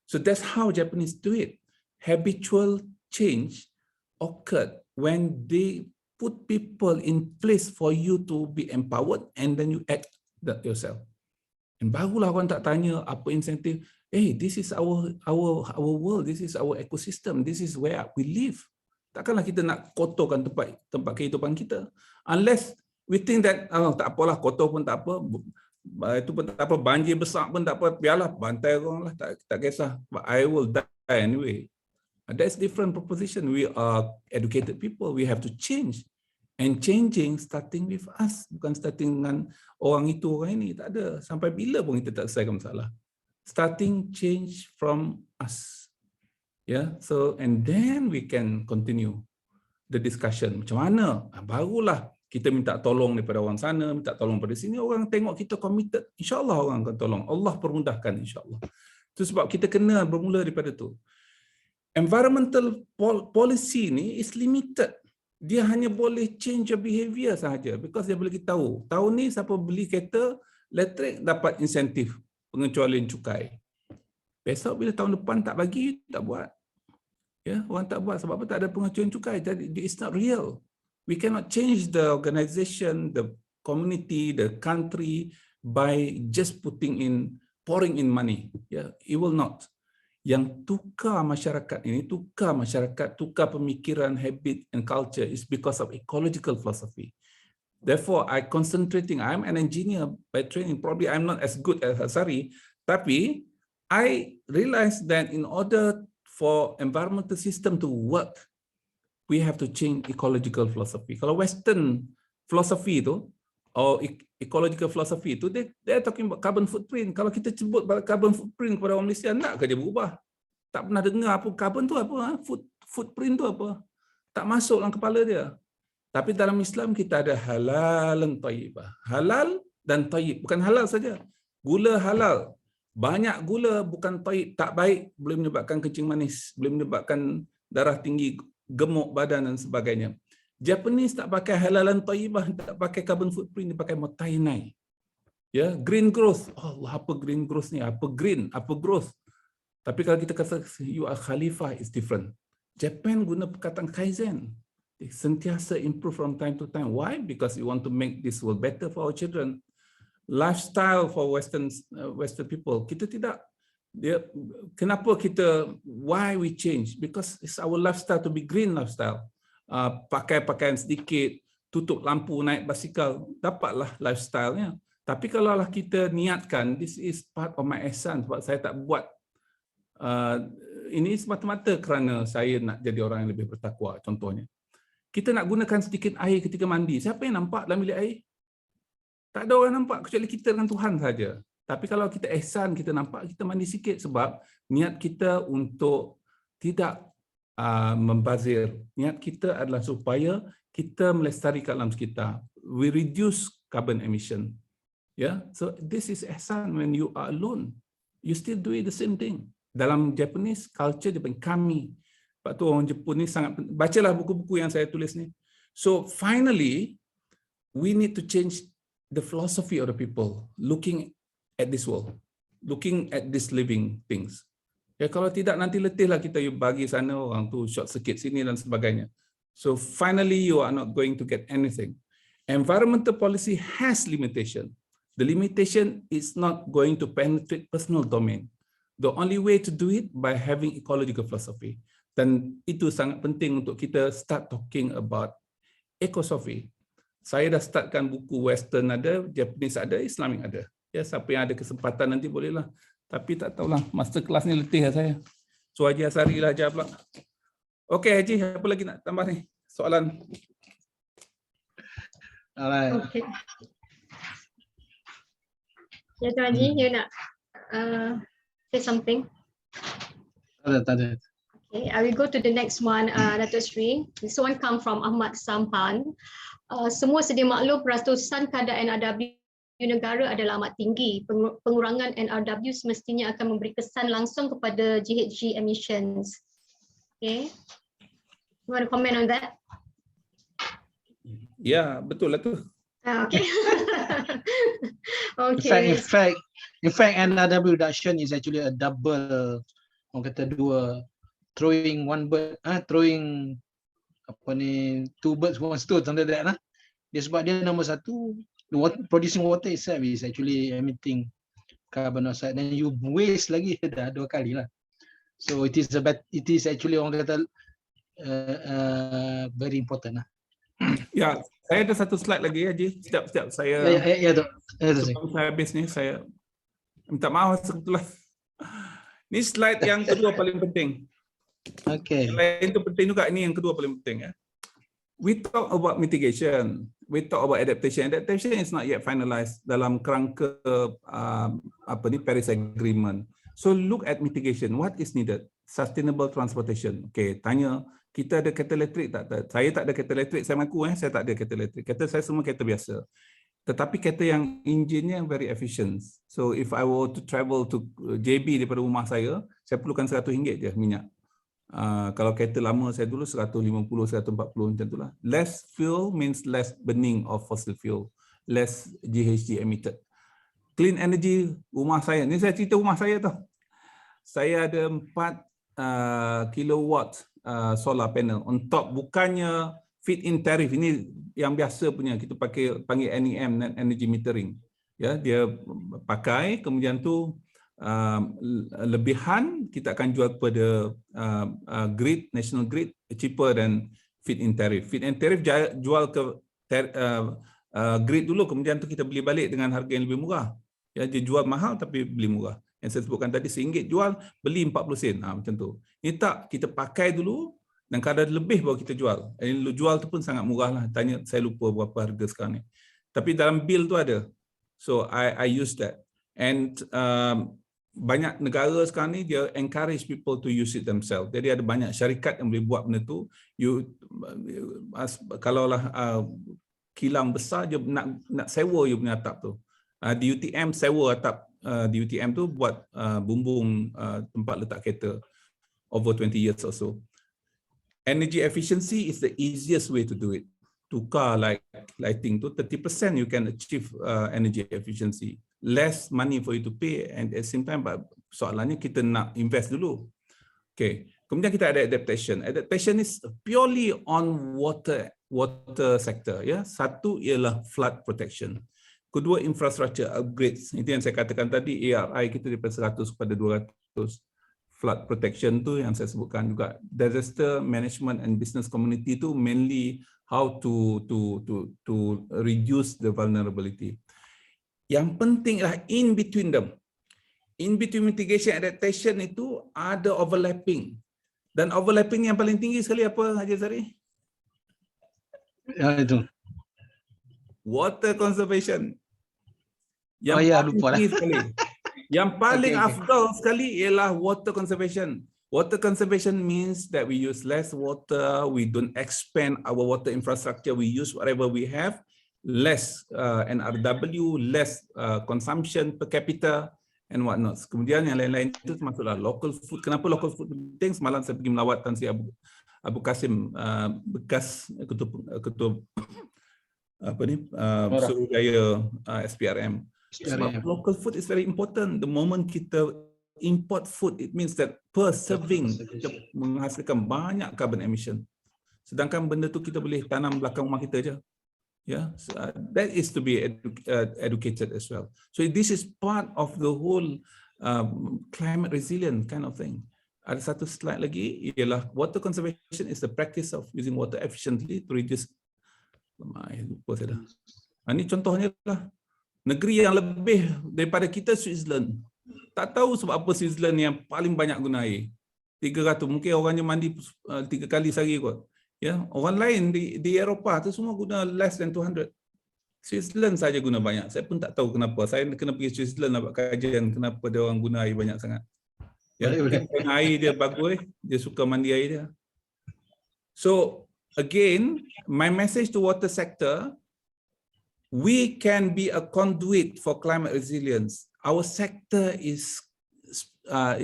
So that's how Japanese do it. Habitual change occurred when they put people in place for you to be empowered, and then you act that yourself. And barulah orang tak tanya apa insentif. Hey, this is our world, this is our ecosystem, this is where we live. Takkanlah kita nak kotorkan tempat kehidupan kita. Unless we think that tak apalah, kotor pun tak apa, itu pun tak apa, banjir besar pun tak apa, biarlah bantai orang lah, tak kisah. But I will die anyway. That's different proposition. We are educated people. We have to change. And changing starting with us. Bukan starting dengan orang itu, orang ini. Tak ada. Sampai bila pun kita tak selesaikan masalah. Starting change from us. Yeah. So, and then we can continue the discussion. Macam mana? Barulah kita minta tolong daripada orang sana, minta tolong pada sini. Orang tengok kita committed. InsyaAllah orang akan tolong. Allah permudahkan insyaAllah. Itu sebab kita kena bermula daripada tu. Environmental policy ni is limited. Dia hanya boleh change your behavior sahaja, because dia boleh kita tahu. Tahun ni siapa beli kereta elektrik dapat insentif pengecualian cukai. Besok bila tahun depan tak bagi, tak buat. Ya, orang tak buat sebab apa? Tak ada pengecualian cukai. Jadi it's not real. We cannot change the organization, the community, the country by just pouring in money. Yeah, it will not. Yang tukar masyarakat ini, tukar pemikiran, habit and culture is because of ecological philosophy. Therefore, I'm an engineer by training. Probably I'm not as good as Hasari, tapi I realized that in order for environmental system to work, we have to change ecological philosophy. Kalau Western philosophy itu, or ecological philosophy itu, they are talking about carbon footprint. Kalau kita sebut carbon footprint kepada orang Malaysia, nak ke dia berubah? Tak pernah dengar apa carbon tu apa, footprint tu apa. Tak masuk dalam kepala dia. Tapi dalam Islam kita ada halal dan tayyibah. Halal dan tayyib, bukan halal saja. Gula halal. Banyak gula bukan tayyib, tak baik, boleh menyebabkan kencing manis, boleh menyebabkan darah tinggi, gemuk badan dan sebagainya. Japanese tak pakai halalan tayyibah, tak pakai carbon footprint, dia pakai motainai. Ya, green growth. Oh, apa green growth ni? Apa green? Apa growth? Tapi kalau kita kata you are khalifah, is different. Japan guna perkataan kaizen. They sentiasa improve from time to time. Why? Because we want to make this world better for our children. Lifestyle for Western people. Kita tidak. Kenapa kita? Why we change? Because it's our lifestyle to be green lifestyle. Pakai pakaian sedikit, tutup lampu, naik basikal, dapatlah lifestyle-nya. Tapi kalaulah kita niatkan, this is part of my essence, sebab saya tak buat ini semata-mata kerana saya nak jadi orang yang lebih bertakwa, contohnya. Kita nak gunakan sedikit air ketika mandi. Siapa yang nampak dalam bilik air? Tak ada orang nampak, kecuali kita dengan Tuhan saja. Tapi kalau kita ihsan, kita nampak, kita mandi sikit sebab niat kita untuk tidak membazir. Niat kita adalah supaya kita melestarikan alam sekitar. We reduce carbon emission. Yeah, so this is ihsan when you are alone. You still do the same thing. Dalam Japanese culture, dia panggil kami. Sebab tu orang Jepun ni sangat, bacalah buku-buku yang saya tulis ni. So finally, we need to change the philosophy of the people looking at this world, looking at these living things. Ya, kalau tidak nanti letihlah kita bagi sana orang tu short circuit sini dan sebagainya. So finally you are not going to get anything. Environmental policy has limitation. The limitation is not going to penetrate personal domain. The only way to do it by having ecological philosophy. Dan itu sangat penting untuk kita start talking about ecosophy. Saya dah startkan buku Western ada, Japanese ada, Islamic ada. Ya, siapa yang ada kesempatan nanti bolehlah. Tapi tak tahulah, masterclass ni letih lah saya. So Haji Asari lah ajar pula. Okey Haji, apa lagi nak tambah ni? Soalan. Alright. Okay. Ya Tuan Haji, you nak say something? Tak ada. Okay, I will go to the next one, Datuk Sri. This one come from Ahmad Sampan. Semua sedia maklum ratusan kadar NRW negara adalah amat tinggi. Pengurangan NRW semestinya akan memberi kesan langsung kepada Ghg Emissions. Okay. You want to comment on that? Ya, betul lah tu. Okay. Okay. In fact, NRW reduction is actually a double, orang kata dua, throwing two birds one stone, something like that lah. Dia sebab dia nombor satu, producing water itself is actually emitting carbon dioxide, dan you waste lagi dah dua kali lah. So it is actually orang kata very important lah. Ya, saya ada satu slide lagi Haji. Setiap saya sebelum saya habis ni, saya minta maaf sebetulnya. Ni slide yang kedua paling penting. Okay. Selain itu penting juga, ini yang kedua paling penting ya. We talk about mitigation, we talk about adaptation. Adaptation is not yet finalized dalam kerangka Paris Agreement. So look at mitigation. What is needed? Sustainable transportation. Okay, tanya kita ada kereta elektrik tak? Saya tak ada kereta elektrik. Saya mengaku saya tak ada kereta elektrik. Kereta saya semua kereta biasa. Tetapi kereta yang enjinnya very efficient. So if I were to travel to JB daripada rumah saya perlukan RM100 je minyak. Kalau kereta lama saya dulu 150, 140 macam itulah. Less fuel means less burning of fossil fuel, less GHG emitted. Clean energy, rumah saya, ni saya cerita rumah saya tau. Saya ada 4 kilowatt solar panel on top, bukannya feed-in tariff, ini yang biasa punya, kita panggil NEM, Net Energy Metering. Ya, dia pakai, kemudian tu lebihan kita akan jual kepada grid, national grid, cheaper than feed-in tariff. Feed-in tariff jual ke grid dulu, kemudian tu kita beli balik dengan harga yang lebih murah. Ya, dia jual mahal tapi beli murah. Yang saya sebutkan tadi RM1 jual, beli 40 sen. Macam tu. Ini tak, kita pakai dulu dan kalau ada lebih baru kita jual. Jual tu pun sangat murah lah. Tanya, saya lupa berapa harga sekarang ni. Tapi dalam bil tu ada. So I use that. And banyak negara sekarang ni dia encourage people to use it themselves. Jadi ada banyak syarikat yang boleh buat benda tu. Kalaulah kilang besar je nak sewa you punya atap tu. Di UTM sewa atap di UTM tu buat bumbung tempat letak kereta over 20 years or so. Energy efficiency is the easiest way to do it. tukar like lighting tu 30% you can achieve energy efficiency. Less money for you to pay, and at the same time soalannya kita nak invest dulu. Okay. Kemudian kita ada adaptation. Adaptation is purely on water sector. Ya, satu ialah flood protection. Kedua, infrastructure upgrades. Itu yang saya katakan tadi, ARI kita daripada 100 kepada 200. Flood protection tu yang saya sebutkan juga. Disaster management and business community tu mainly how to reduce the vulnerability. Yang penting adalah in between them. In between mitigation and adaptation itu ada overlapping. Dan overlapping yang paling tinggi sekali apa, Haji Zari? Ya, itu. Water conservation. Yang lupa lah. sekali. Yang paling afdal sekali ialah water conservation. Water conservation means that we use less water, we don't expand our water infrastructure, we use whatever we have, less NRW, less consumption per capita and whatnot. Kemudian yang lain-lain itu termasuklah local food. Kenapa local food penting? Semalam saya pergi melawat Tan Sri Abu Kasim, bekas ketua Suruhjaya SPRM. Sebab local food is very important. The moment kita import food, it means that per serving kita menghasilkan banyak carbon emission. Sedangkan benda tu kita boleh tanam belakang rumah kita je. Yeah, so, that is to be educated as well. So this is part of the whole climate resilient kind of thing. Ada satu slide lagi ialah water conservation is the practice of using water efficiently to reduce. Lupa saya dah. Ini contohnya lah. Negeri yang lebih daripada kita, Switzerland. Tak tahu sebab apa Switzerland yang paling banyak guna air. 300, mungkin orangnya mandi 3 kali sehari kot. Ya, orang lain di Eropah tu semua guna less than 200. Switzerland saja guna banyak. Saya pun tak tahu kenapa. Saya kena pergi Switzerland nak buat kajian kenapa dia orang guna air banyak sangat. Ya, air dia bagus, dia suka mandi air dia. So, again, my message to water sector, we can be a conduit for climate resilience. Our sector is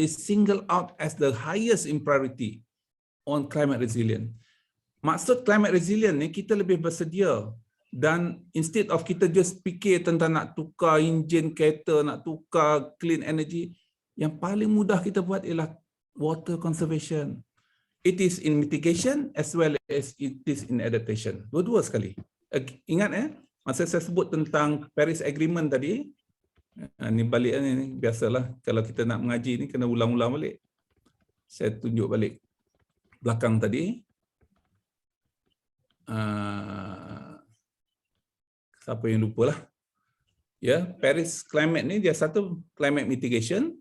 singled out as the highest in priority on climate resilience. Maksud climate resilient ni kita lebih bersedia, dan instead of kita just fikir tentang nak tukar enjin kereta, nak tukar clean energy, yang paling mudah kita buat ialah water conservation. It is in mitigation as well as it is in adaptation. Dua-dua sekali. Ingat masa saya sebut tentang Paris Agreement tadi, ni balik ni biasalah kalau kita nak mengaji ni kena ulang-ulang balik. Saya tunjuk balik belakang tadi. Siapa yang lupa lah. Ya, Paris Climate ni dia satu climate mitigation,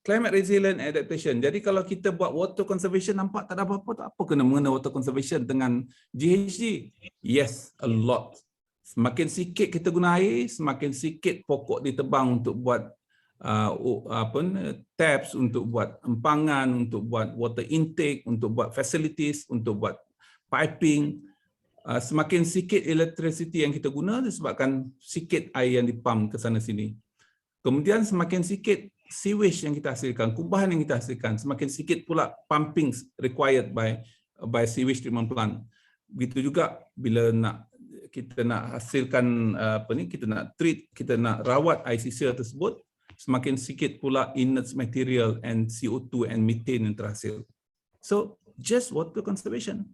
climate resilient adaptation. Jadi kalau kita buat water conservation, nampak tak ada apa-apa, tak apa kena mengena water conservation dengan GHG. Yes, a lot. Semakin sikit kita guna air, semakin sikit pokok ditebang untuk buat taps, untuk buat empangan, untuk buat water intake, untuk buat facilities, untuk buat piping. Semakin sikit electricity yang kita guna disebabkan sikit air yang dipump ke sana sini. Kemudian semakin sikit sewage yang kita hasilkan, kubahan yang kita hasilkan, semakin sikit pula pumping required by sewage treatment plant. Begitu juga bila kita nak hasilkan kita nak treat, kita nak rawat air sisa tersebut, semakin sikit pula inert material and CO2 and methane yang terhasil. So just water conservation.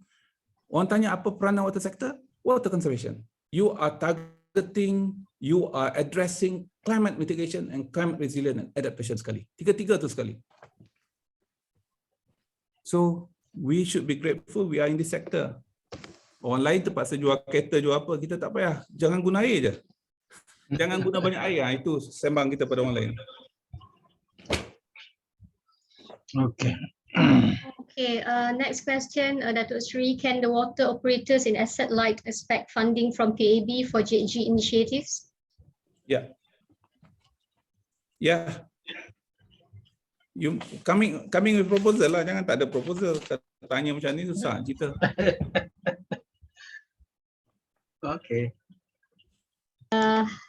Orang tanya apa peranan water sector? Water conservation. You are targeting, you are addressing climate mitigation and climate resilient and adaptation sekali. Tiga-tiga tu sekali. So we should be grateful we are in this sector. Orang lain terpaksa jual kereta, jual apa, kita tak payah. Jangan guna air je. Jangan guna banyak air. Itu sembang kita pada orang lain. Okay. Okay, next question, Datuk Sri, can the water operators in asset light expect funding from PAB for Ghg initiatives? Yeah. Yeah. You coming with proposal lah, jangan tak ada proposal. Tanya macam ni susah cerita. Okay.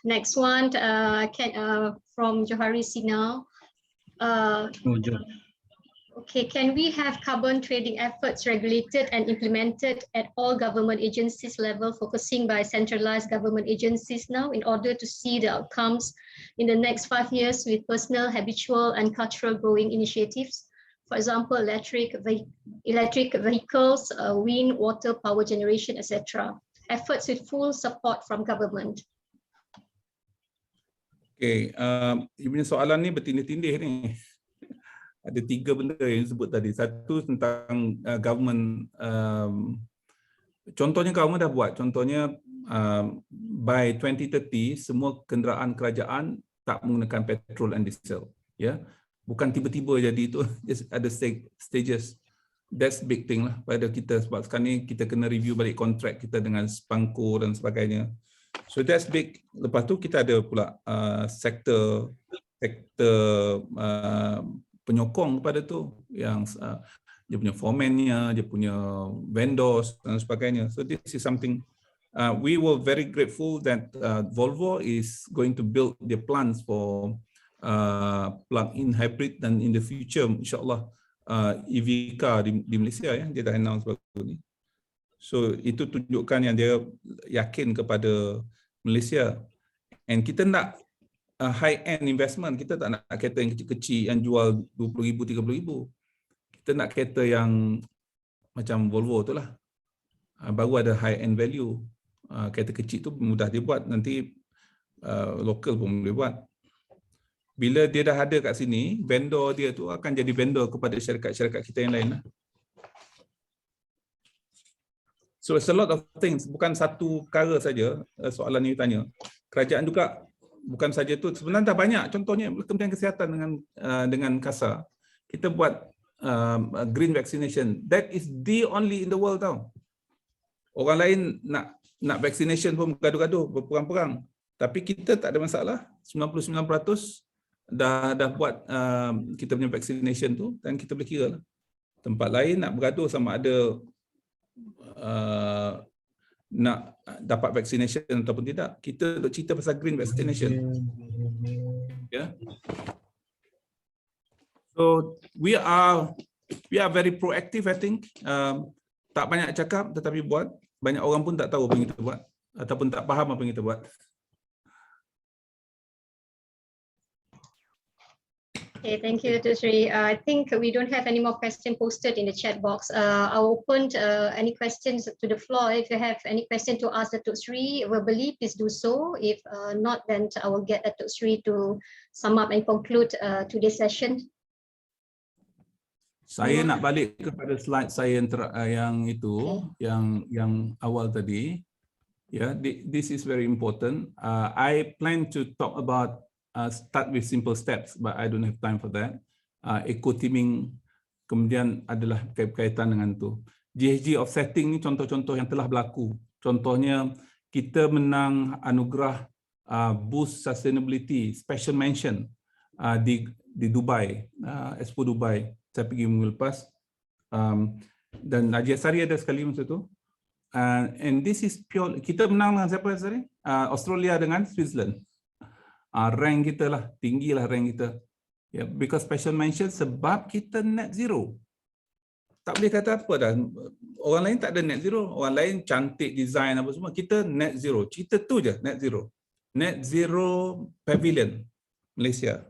Next one, from Johari Sinal. Okay, can we have carbon trading efforts regulated and implemented at all government agencies level, focusing by centralized government agencies now in order to see the outcomes in the next 5 years with personal, habitual, and cultural growing initiatives? For example, electric vehicles, wind, water, power generation, etc. Efforts with full support from government. Okay, you punya soalan ni bertindih-tindih ni. Ada 3 benda yang disebut tadi. Satu tentang government, contohnya government dah buat. Contohnya by 2030 semua kenderaan kerajaan tak menggunakan petrol and diesel. Ya, bukan tiba-tiba jadi itu. Just ada stages. That's big thing lah pada kita, sebab sekarang ni kita kena review balik kontrak kita dengan Spangko dan sebagainya. So that's big. Lepas tu kita ada pula sektor penyokong kepada tu, yang dia punya foreman-nya, dia punya vendors dan sebagainya. So this is something we were very grateful that Volvo is going to build their plans for plug-in hybrid, dan in the future insyaAllah EV car di Malaysia, ya, dia dah announce baru ni. So itu tunjukkan yang dia yakin kepada Malaysia. And kita nak high-end investment, kita tak nak kereta yang kecil-kecil yang jual 20,000, 30,000. Kita nak kereta yang macam Volvo tu lah. Baru ada high-end value. Kereta kecil tu mudah dia buat, nanti local pun boleh buat. Bila dia dah ada kat sini, vendor dia tu akan jadi vendor kepada syarikat-syarikat kita yang lain lah. So it's a lot of things, bukan satu perkara saja soalan ni tanya. Kerajaan juga bukan saja tu, sebenarnya dah banyak. Contohnya Kementerian Kesihatan dengan Gsa, kita buat green vaccination. That is the only in the world tau. Orang lain nak vaccination pun gaduh-gaduh, berperang-perang. Tapi kita tak ada masalah. 99% dah buat kita punya vaccination tu, dan kita boleh kira lah. Tempat lain nak bergaduh sama ada nak dapat vaccination ataupun tidak. Kita duk cerita pasal green vaccination. Yeah. So we are very proactive, I think. Tak banyak cakap tetapi buat. Banyak orang pun tak tahu apa yang kita buat ataupun tak faham apa yang kita buat. Okay, thank you, Datuk Sri. I think we don't have any more questions posted in the chat box. I'll open any questions to the floor. If you have any question to ask Datuk Sri verbally, please do so. If not, then I will get Datuk Sri to sum up and conclude today's session. Saya nak balik kepada slide saya yang itu, yang awal tadi. Yeah, this is very important. I plan to talk about start with simple steps, but I don't have time for that. Eco-teaming kemudian adalah berkaitan dengan tu. Ghg offsetting ni contoh-contoh yang telah berlaku. Contohnya kita menang anugerah Boost Sustainability Special Mention di Dubai, Expo Dubai. Saya pergi minggu lepas. Dan Haji Asari ada sekali masa tu. And this is pure, kita menang dengan siapa Asari? Australia dengan Switzerland. Rank kita lah, tinggi lah rank kita. Yeah, because special mention sebab kita net zero. Tak boleh kata apa dah. Orang lain tak ada net zero. Orang lain cantik design apa semua. Kita net zero. Cerita tu je, net zero. Net zero pavilion, Malaysia.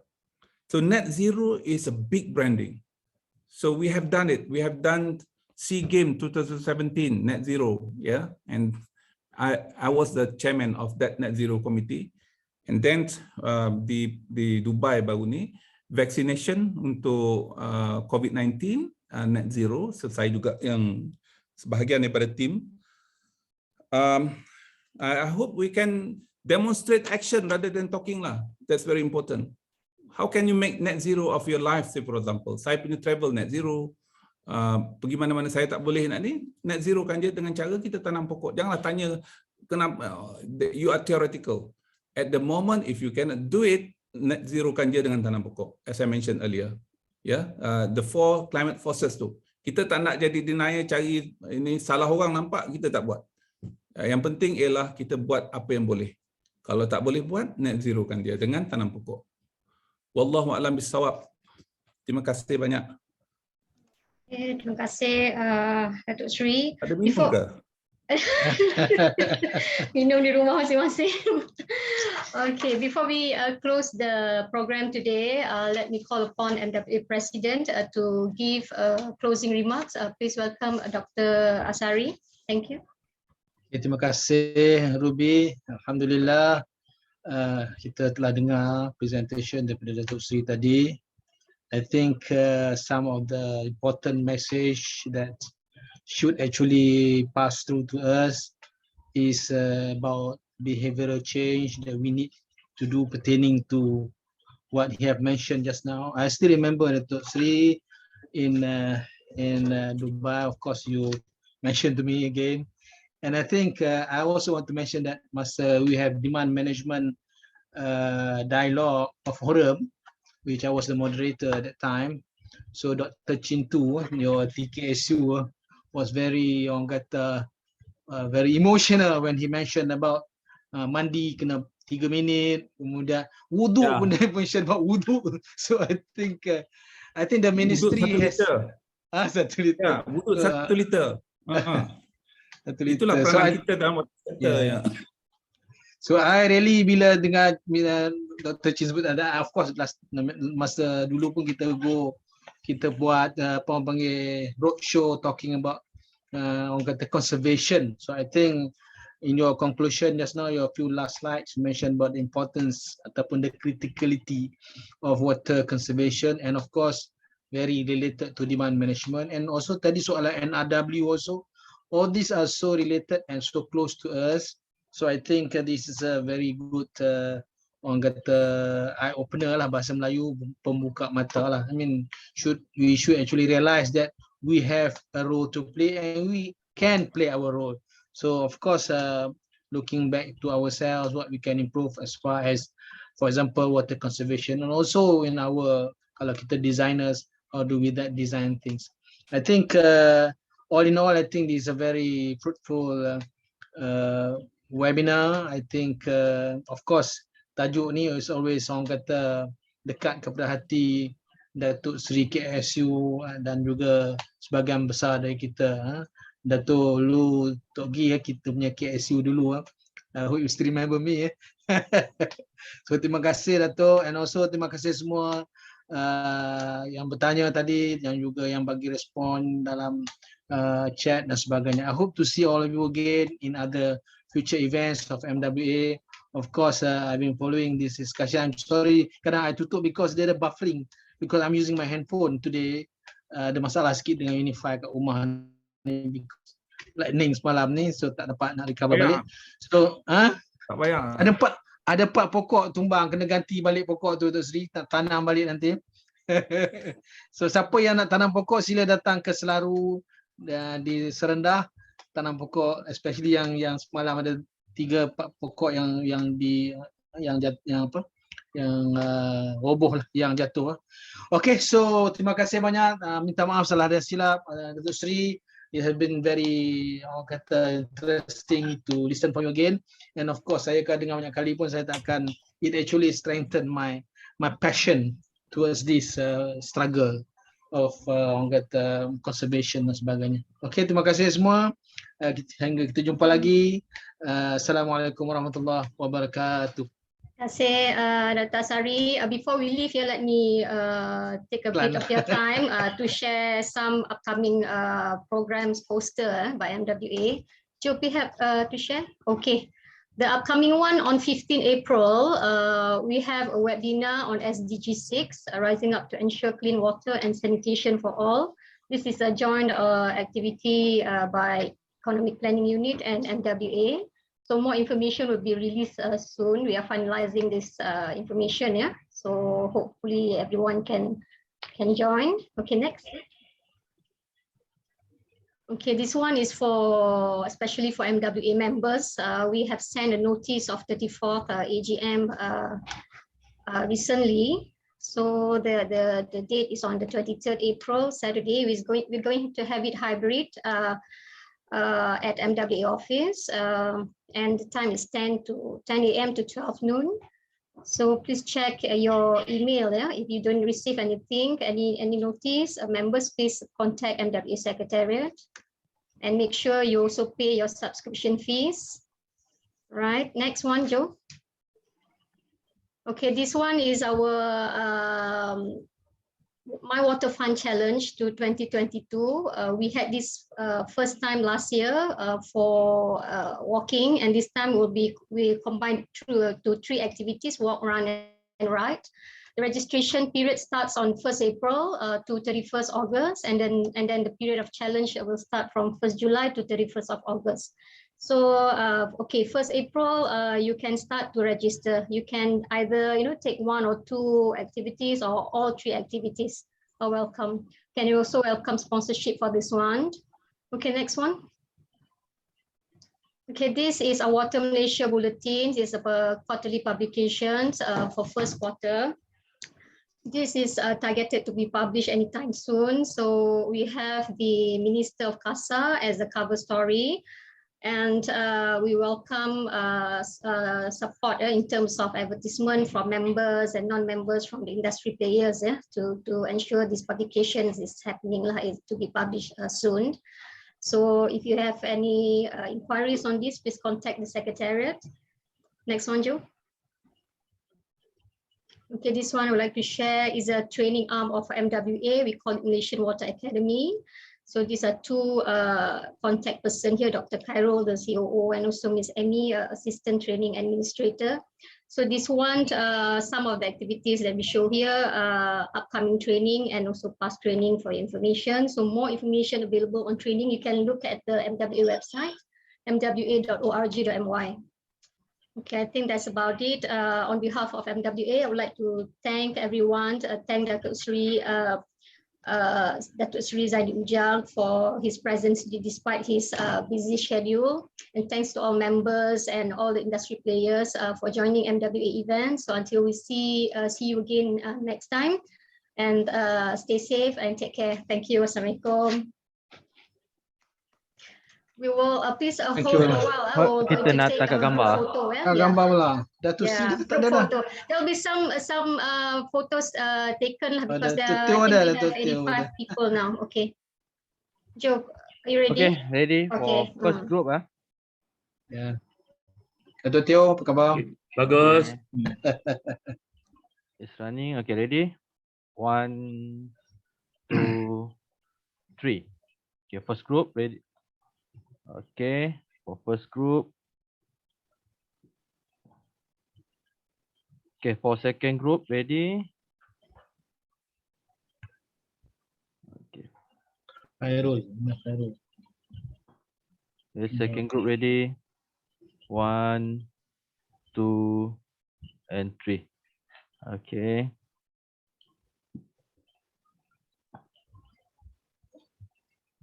So net zero is a big branding. So we have done it. We have done SEA Games 2017, net zero. Yeah, and I was the chairman of that net zero committee. And then di Dubai baru ni, vaccination untuk COVID-19 net zero, saya juga yang sebahagian daripada tim. I hope we can demonstrate action rather than talking lah. That's very important. How can you make net zero of your life, say for example, saya punya travel net zero, pergi mana-mana saya tak boleh nak ni, net zero kan je dengan cara kita tanam pokok. Janganlah tanya kenapa, you are theoretical. At the moment, if you cannot do it, net zero kan je dengan tanam pokok, as I mentioned earlier. Yeah, the 4 climate forces tu. Kita tak nak jadi denial, cari ini salah orang nampak, kita tak buat. Yang penting ialah kita buat apa yang boleh. Kalau tak boleh buat, net zero kan dia dengan tanam pokok. Wallahu a'lam bissawab. Terima kasih banyak. Okay, terima kasih Datuk Sri. Ada minum ke? Minum di rumah masing-masing. Okay, before we close the program today, let me call upon MWA President to give closing remarks. Please welcome Dr. Asari. Thank you. Okay, terima kasih Ruby. Alhamdulillah kita telah dengar presentation daripada Datuk Sri tadi. I think some of the important message that should actually pass through to us is about behavioral change that we need to do pertaining to what he have mentioned just now. I still remember Datuk Sri in Dubai. Of course, you mentioned to me again, and I think I also want to mention that we have demand management dialogue of forum, which I was the moderator at that time. So Dr. Chintu, your TKSU, was very very emotional when he mentioned about mandi kena 3 minit, kemudian wudu pun dia mention about wudu. So I think the ministry wudu 1 has liter. 1 liter. Ya, wudu 1 liter. 1 liter. Itulah peranan kita dalam sektor ya. So I really bila dengar Dr. Chin sebut ada, of course masa dulu pun kita buat apa orang panggil roadshow talking about orang kata conservation. So I think in your conclusion just now, your few last slides mentioned about the importance ataupun the criticality of water conservation, and of course very related to demand management, and also tadi soalan NRW also. All these are so related and so close to us. So I think this is a very good orang kata eye opener lah, bahasa Melayu pembuka mata lah. I mean we should actually realize that we have a role to play and we can play our role. So of course looking back to ourselves, what we can improve as far as, for example, water conservation, and also in our, kalau kita designers, how do we design things. I think all in all, I think this is a very fruitful webinar. I think of course tajuk ni is always orang kata dekat kepada hati Datuk Seri KSU dan juga sebahagian besar dari kita. Datuk Lu Tok Ghi, kita punya KSU dulu. I hope you still remember me. So terima kasih Datuk, and also terima kasih semua yang bertanya tadi, yang juga yang bagi respon dalam chat dan sebagainya. I hope to see all of you again in other future events of MWA. Of course, I've been following this discussion. I'm sorry, kadang I tutup because dia ada buffering, because I'm using my handphone today. Ada masalah sikit dengan Unify kat rumah ni, because lightning semalam ni, so tak dapat nak recover balik. So, tak payah. Ada 4 pokok tumbang, kena ganti balik pokok tu, Dr. Sri, tanam balik nanti. So siapa yang nak tanam pokok, sila datang ke Selaru di Serendah, tanam pokok, especially yang semalam ada 3-4 pokok yang roboh lah, yang jatuh. Okay, so terima kasih banyak. Minta maaf salah ada silap, Dr. Sri. It has been very interesting to listen from you again, and of course saya akan dengar banyak kali pun saya tak akan, it actually strengthen my passion towards this struggle of orang kata conservation dan sebagainya. Okay, terima kasih semua. Hingga kita jumpa lagi. Assalamualaikum warahmatullahi wabarakatuh. Terima kasih Dr. Asari. Before we leave here, let me take a bit of your time to share some upcoming programs poster by MWA. Do you have to share? Okay. The upcoming one on 15 April, we have a webinar on SDG 6, Rising Up to Ensure Clean Water and Sanitation for All. This is a joint activity by Economic Planning Unit and MWA. So more information will be released soon. We are finalizing this information, yeah. So hopefully everyone can join. Okay, next. Okay, this one is especially for MWA members. We have sent a notice of 34th AGM recently. So the date is on the 23rd April, Saturday. We're going to have it hybrid at MWA office, and the time is 10 a.m. to 12 noon. So please check your email. Yeah? If you don't receive anything, any notice, members, please contact MWA Secretariat and make sure you also pay your subscription fees. Right, next one, Joe. Okay, this one is our My Water Fund Challenge to 2022. We had this first time last year for walking, and this time we combined to 3 activities: walk, run, and ride. The registration period starts on 1st April to 31st August, and then the period of challenge will start from 1st July to 31st of August. So, okay, 1st April, you can start to register. You can either, take 1 or 2 activities or all 3 activities are welcome. Can you also welcome sponsorship for this one? Okay, next one. Okay, this is a Water Malaysia Bulletin. This is a quarterly publications for first quarter. This is targeted to be published anytime soon. So we have the Minister of Gsa as the cover story. And we welcome support in terms of advertisement from members and non-members from the industry players to ensure this publication is happening, is to be published soon. So if you have any inquiries on this, please contact the Secretariat. Next one, Joe. Okay, this one I would like to share is a training arm of MWA. We call it Malaysian Water Academy. So these are 2 contact person here, Dr. Khairul, the COO, and also Ms. Amy, Assistant Training Administrator. So this one, some of the activities that we show here, upcoming training and also past training for information. So more information available on training, you can look at the MWA website, mwa.org.my. Okay, I think that's about it. On behalf of MWA, I would like to thank everyone, thank Dr. Sri Zaidi Ujang for his presence despite his busy schedule, and thanks to all members and all the industry players for joining MWA events. So until we see you again next time, and stay safe and take care. Thank you. Assalamualaikum. We will please hold a while. Kita nak tangkap gambar. Photo, Gambar lah. Datuk Sri Yeah, dia tak ada dah. photo. There will be some photos taken lah, because there Datuk Teo are ada, Datuk Teo 85 people now. Okay, Joe, are you ready? Okay, ready Okay, for first group ah. Ya. Datuk Teo, apa khabar? Bagus. It's running. Okay, ready? 1, 2, 3. Okay, first group ready. Okay, for first group. Okay, for second group ready. Okay, Khairul. the second group ready. 1, 2, and 3. Okay.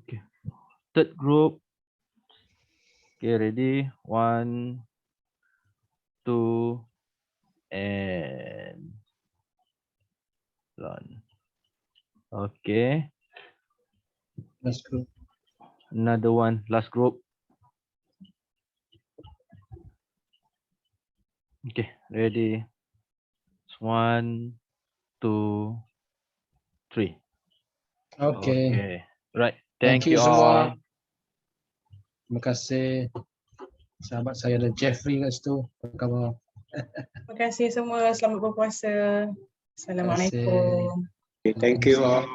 Okay. Third group. Okay, ready. 1, 2, and run. Okay. Last group. Another one, last group. Okay, ready. 1, 2, 3. Okay. Right. Thank Thank you you semua. all. Terima kasih. Sahabat saya ada Jeffrey kat situ. Apa khabar? Terima kasih semua. Selamat berpuasa. Assalamualaikum. Thank you all.